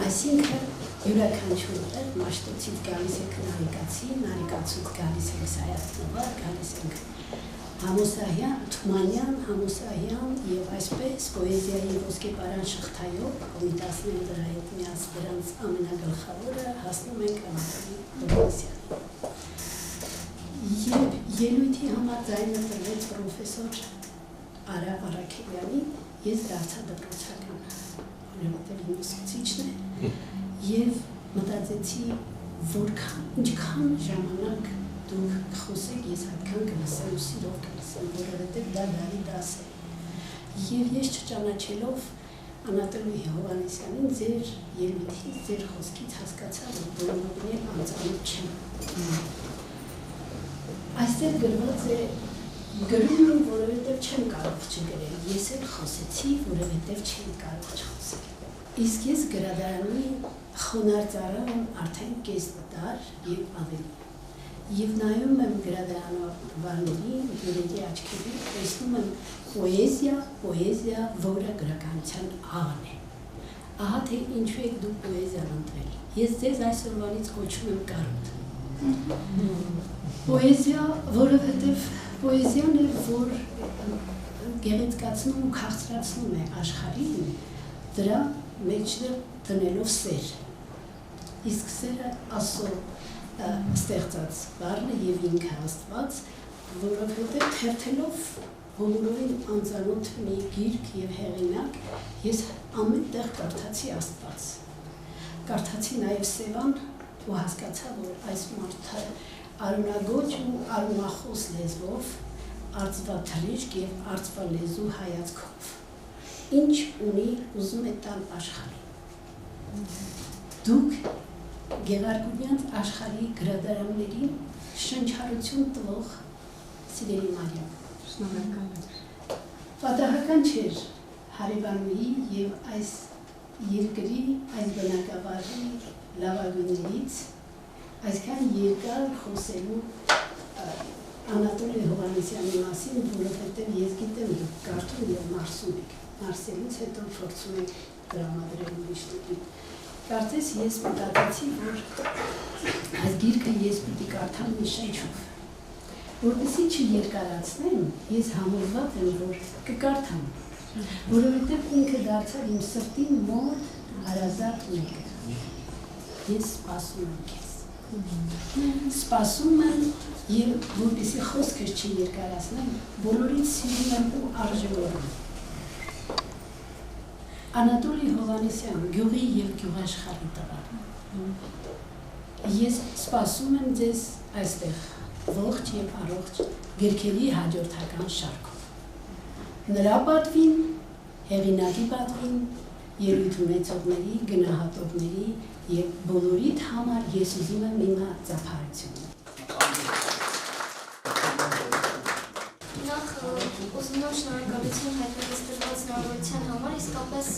Այսինքն յուրաքանչյուր տեղ Մաշտոցից գալիս եք Նարեկացի, Նարեկացուց գալիս եք Սայաթնվար, գալիս եք Համոսահյան, Թումանյան, Համոսահյան և այսպես պոեզիայի ոսկեպարան շղթայով Կոմիտասների վրա հետ միած դրանց ամենագլխավորը հասնում ենք Անատոլի Հովհաննիսյանին։ Երբ ելույթի համար ձայնը տրվեց պրոֆեսոր Արա Արաքելյանի, ես դարձա դպրոցական, որովհետև իմ ուսուցիչն է, և մտածեցի, ինչքան ժամանակ դուք խոսեք, ես այդքան կլսեմ ու սիրով կլսեմ, որովհետև դա դարի դաս է։ Եվ ես չճանաչելով Անատոլի Հովհաննիսյանին ձեր ելույթից, ձեր խոսքից հասկացա, որ բոլորովին անծանոթ չեմ։ Այստեղ գրված է գրում եմ, որովհետև չեմ կարող չգրել, ես էլ խոսեցի, որովհետև չեմ կարող չխոսել։ Իսկ ես գրադարանի խոնարհ ծառայում եմ արդեն կես դար և ավելի։ Եվ նայում եմ գրադարանավարներին, յուրերի աչքերին, տեսնում եմ պոեզիա, որը գրականության աղն է։ ահա թե ինչու եք դուք պոեզիան ընտրել։ Ես ձեզ այսօրվանից կոչում եմ կարոտ։ Պոեզիա, որովհետև պոեզիան է, որ գեղեցկացնում ու քաղցրացնում է աշխարհին, դրա մեջտեղ դնելով սեր։ Իսկ սերը Աստծո ստեղծած բառն է եւ ինքը Աստված, որովհետև թերթելով բոլորին անծանոթ մի գիրք եւ հեղինակ, ես ամեն տեղ կարդացի Աստված։ Կարդացի նաեւ Սևան ու հասկացա, որ այս մարդը արունագոչ ու արունախոս լեզվով, արծվաթռիչք եւ արծվալեզու հայացքով ինչ ունի ուզում է տալ աշխարհին։ Դուք Գեղարգունյան աշխարհի գրադարաններին շնչառություն տվող սիրելի Մարիամ, պատահական չէր հարևանուհի եւ այս երկրի, այս բնակավարի լավագույններից այսքան երկար խոսելու Անատոլի Հովհաննիսյանի մասին, որովհետև ես գիտեմ դուք կարդում եւ մարսում եք, մարսելուց հետո փորձում եք տրամադրել ուրիշներին։ Կարծես ես մտածեցի, որ այս գիրքը ես պիտի կարդամ մի շնչով։ Որպեսզի չերկարացնեմ, ես համոզված եմ, որ կկարդամ, որովհետև ինքը դարձավ իմ սրտին մոտ հարազատ մեկը։ Ես սպասում եմ քեզ։ Սպասում եմ եւ որպեսզի խոսքս չերկարացնեմ, բոլորից սիրում եմ ու արժևորում։ Անատոլի Հովհաննիսյան, գյուղի եւ գյուղաշխարհի տղա։ Ես սպասում եմ ձեզ այստեղ ողջ եւ առողջ գրքերի հաջորդական շարքով։ Նրա պատվին, հեղինակի պատվին, ելույթ ունեցողների, գնահատողների եւ բոլորիդ համար ես ուզում եմ իմ ծափարությունը։ Նախ ուզում եմ շնորհակալություն հայտնել տրված հնարավորության համար, իսկապես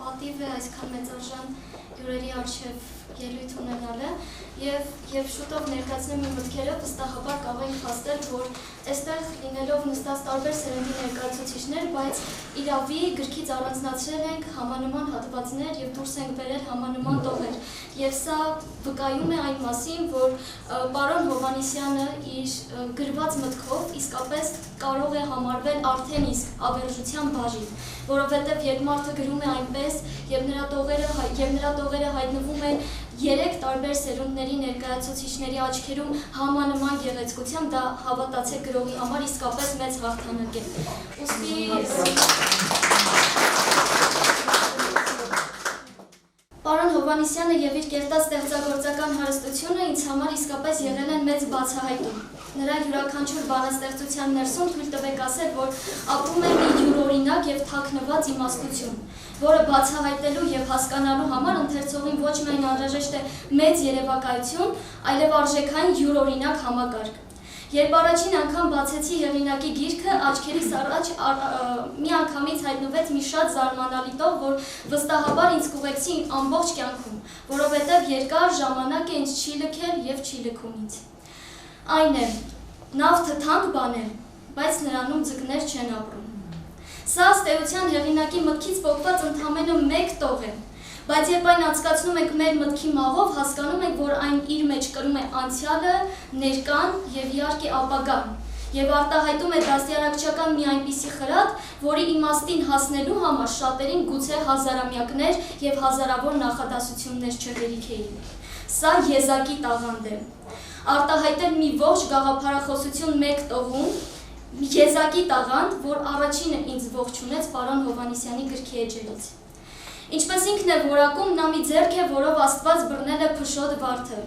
պատիվ է այսքան մեծարժան հյուրերի առջև ելույթ ունենալը եւ շուտով ներկայացնեմ իմ մտքերը, վստահաբար կարող ենք փաստել, որ այստեղ լինելով նստած տարբեր սերնդի ներկայացուցիչներ, բայց իրավի գրքից առանձնացրել ենք համանման հատվածներ եւ դուրս ենք բերել համանման տողեր։ Եվ սա վկայում է այն մասին, որ պարոն Հովհաննիսյանը իր գրված մտքով իսկապես կարող է համարվել արդեն իսկ ավերժության բաժին, որովհետև երբ մարդը գրում է այնպես եւ նրա տողերը հայտնվում են 3 տարբեր սերունդների ներկայացուցիչների աչքերում համանման գեղեցկությամբ, դա հավատացեք գրողի համար իսկապես մեծ հաղթանակ է։ Ուստի պարոն Հովհաննիսյանը եւ իր կերտած ստեղծագործական հարստությունը ինձ համար իսկապես եղել են մեծ բացահայտում։ Նրա յուրաքանչյուր բանաստեղծության ներսում թույլ տվեք ասել, որ ապրում է մի յուրօրինակ եւ թաքնված իմաստություն, որը բացահայտելու եւ հասկանալու համար ընթերցողին ոչ միայն անհրաժեշտ է մեծ երևակայություն, այլև արժեքային յուրօրինակ համակարգ։ Երբ առաջին անգամ բացեցի հեղինակի գիրքը, աչքերիս առաջ մի անգամից հայտնվեց մի շատ զարմանալի տող, որ վստահաբար ինձ կուղեկցի իմ ամբողջ կյանքում, որովհետև երկար ժամանակ է ինձ չի լքել եւ չի լքում ինձ։ Այն է, նավթը թանկ բան է, բայց նրանում ձկներ չեն ապրում։ Սա ըստ էության հեղինակի մտքից պոկված ընդամենը մեկ տող է, բայց երբ այն անցկացնում ենք մեր մտքի մաղով, հասկանում ենք, որ այն իր մեջ կրում է անցյալը, ներկան եւ իհարկե ապագան, եւ արտահայտում է դաստիարակչական մի այնպիսի խրատ, որի իմաստին հասնելու համար շատերին գուցե հազարամյակներ եւ հազարավոր նախադասություններ չհերիք էին։ Սա եզակի տաղանդ է։ Արտահայտել մի ողջ գաղափարախոսություն մեկ տողում, եզակի տաղանդ, որ առաջինը ինձ ողջունեց պարոն Հովհաննիսյանի գրքի էջերից։ Ինչպես ինքն է որակում, նա մի ձեռք է, որով Աստված բռնել է փշոտ վարդը,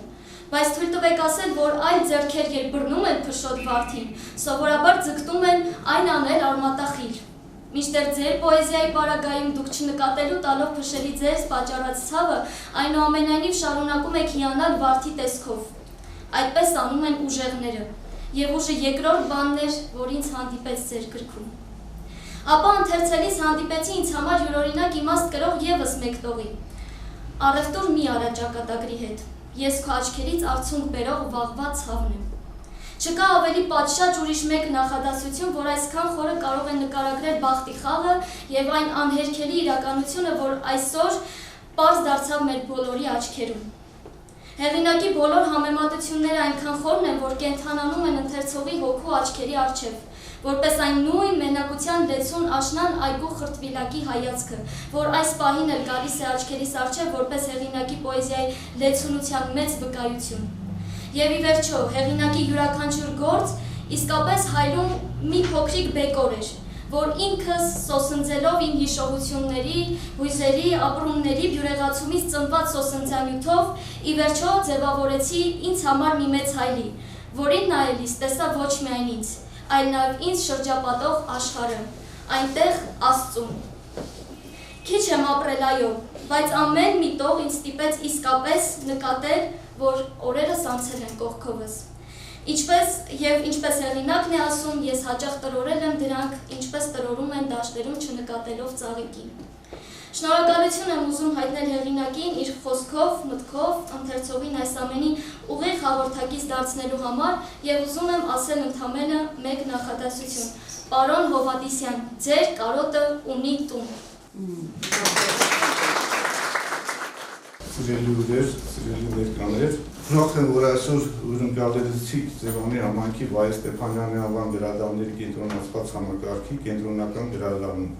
բայց թույլ տվեք ասել, որ այլ ձեռքեր երբ բռնում են փշոտ վարդին, սովորաբար ձգտում են այն անել արմատախիլ։ Մինչդեռ ձեր պոեզիայի պարագայում դուք չնկատելու տալով փշելի ձեզ պատճառած ցավը, այնուամենայնիվ շարունակում եք հիանալ վարդի տեսքով։ Այդպես անում են ուժեղները, եւ ուժը երկրորդ բանն էր, որ ինձ հանդիպեց ձեր գրքում։ Ապա ընթերցելիս հանդիպեցի ինձ համար յուրօրինակ իմաստ կրող եւս մեկ տողի։ Առևտուր մի արա ճակատագրի հետ, ես քո աչքերից արցունք բերող վաղվա ցավն եմ։ Չկա ավելի պատշաճ ուրիշ մեկ նախադասություն, որ այսքան խորը կարող է նկարագրել բախտի խաղը եւ այն անհերքելի իրականությունը, որ այսօր պարզ դարձավ մեր բոլորի աչքերում։ Հեղինակի բոլոր համեմատությունները այնքան խորն են, որ կենթանանում են ընթերցողի հոգու աչքերի առջև, որպես այն նույն մենակության լեցուն աշնան այգու խրտվիլակի հայացքը, որ այս պահին էլ գալիս է աչքերիս առջև որպես հեղինակի պոեզիայի լեցունության մեծ վկայություն։ Եվ ի վերջո, հեղինակի յուրաքանչյուր գործ իսկապես հայրում մի փոքրիկ բեկոր էր, որ ինքս սոսնձելով իմ հիշողությունների, հույզերի, ապրումների բյուրեղացումից ծնված սոսնձանյութով ի վերջո ձևավորեցի ինձ համար մի մեծ հայրի, որին նայելիս տեսա ոչ միայն ինձ, այլ նաև ինձ շրջապատող աշխարհը, այնտեղ Աստծուն։ Քիչ եմ ապրել այո, բայց ամեն մի տող ինձ ստիպեց իսկապես նկատել, որ օրերս անցել են կողքովս։ Ինչպես հեղինակն է ասում, ես հաճախ տրորել եմ դրանք, ինչպես տրորում են դաշտերում չնկատելով ծաղիկին։ Շնորհակալություն եմ ուզում հայտնել հեղինակին իր խոսքով, մտքով, ընթերցողին այս ամենին ուղիղ հաղորդակից դարձնելու համար եւ ուզում եմ ասել ընդամենը մեկ նախադասություն. Պարոն Հովհաննիսյան, ձեր կարոտը ունի տուն։ Սիրելի ուղեր, սիրելի ներկաներ, ուրախ եմ, որ այսօր ուրընկալեցի Ձևանի համայնքի Վայե Ստեփանյանի անվան գրադարների կենտրոնացված համակարգի կենտրոնական գրադարանում,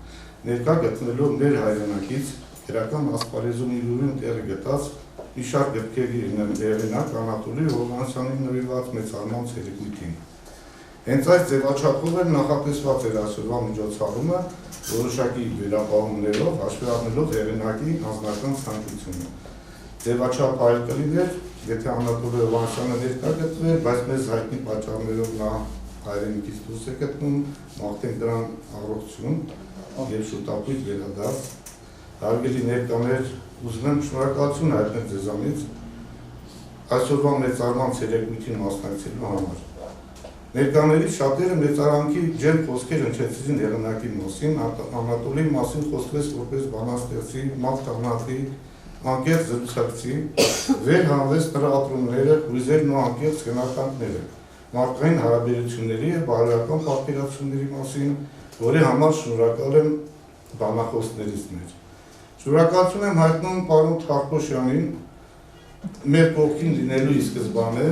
ներկա գտնելով մեր հայրենակից գրական ասպարեզում իր ուրույն տեղը գտած մի շարք գրքերի հեղինակ Անատոլի Հովհաննիսյանի նվիրված մեծարման ցերեկույթին։ Հենց այս ձևաչափով էլ նախատեսված էր այսօրվա միջոցառումը, որոշակի վերապահումներով, հաշվի առնելով հեղինակի անձնական ցանկությունը։ Ձևաչափ այլ կլիներ, եթե Անատոլի Հովհաննիսյանը ներկա գտնվեր, բայց մեզ հայտնի պատճառներով նա հայրենիքից դուրս է գտնում, մաղթենք դրան առողջություն եւ շուտապույտ վերադարձ։ Հարգելի ներկաներ, ուզում եմ շնորհակալություն հայտնել ձեզանից այսօրվա մեծարման ցերեկույթին մասնակցելու համար։ Ներկաներից շատերը մեծարանքի ջերմ խոսքեր հնչեցրին հեղինակի մասին, Անատոլիի մասին խոսվեց որպես բանաստեղծի, մաղթանատի, անկեղծ զրուցակցի, վեր հանվեց նրա ապրումները, հույզերն ու անկեղծ գնահատանքները, մարդկային հարաբերությունների եւ բարոյական պատկերացումների մասին, որի համար շնորհակալ եմ բանախոսներից մեր։ Շնորհակալություն եմ հայտնում պարոն Թարքոշյանին մեր կողքին լինելու ի սկզբանե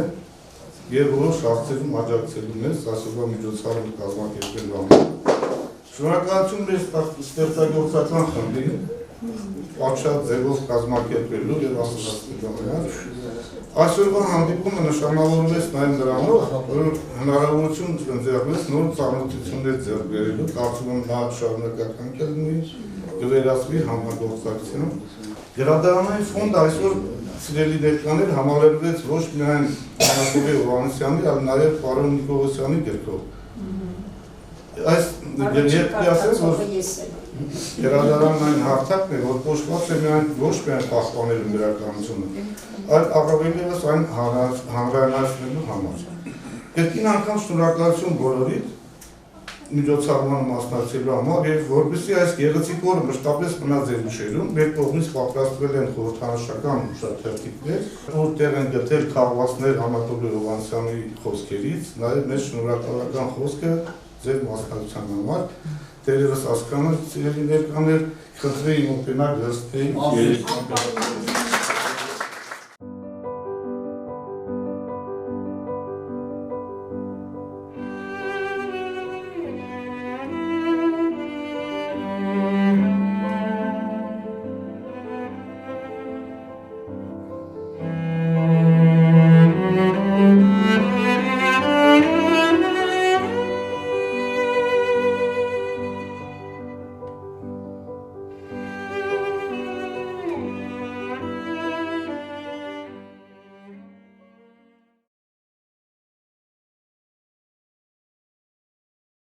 եւ որոշ հարցերում աջակցելու մեզ այսօրվա միջոցառումը կազմակերպելու համար։ Շնորհակալություն մեր ստեղծագործական խմբին պատշաճ ձևով կազմակերպելու եւ ասոցիացիայի համար։ Այսօրվա հանդիպումը նշանավորվեց նաեւ նրանով, որ հնարավորություն ընձեռվեց նոր ծանոթություններ ձեռք բերելու, կարծում եմ նա շարունակական կլինի, կվերածվի համագործակցության։ Գրադարանային ֆոնդը այսօր սիրելի ներկաներ համալրվեց ոչ միայն Անատոլի Հովհաննիսյանի, այլ նաև պարոն Նիկողոսյանի գրքով։ Այս երբ ասեմ, որ գրադարանն այն հարթակն է, որ կոչված է ոչ միայն պահպանելու գրականությունը, այլ առավելևս այն հանրայնացնելու համար։ Կրկին անգամ շնորհակալություն բոլորիդ միջոցառմանը մասնակցելու համար եւ որպեսզի այս գեղեցիկ օրը մշտապես մնա ձեր հուշերում, մեր կողմից պատրաստվել են խորհրդանշական հուշաթերթիկներ, որտեղ են գտել քաղվածներ Անատոլի Հովհաննիսյանի խոսքերից, նաեւ մեր շնորհակալական խոսքը ձեր մասնակցության համար, դերևս հասկանալ սիրելի ներկաներ, խնդրեի մոտենալ հստակ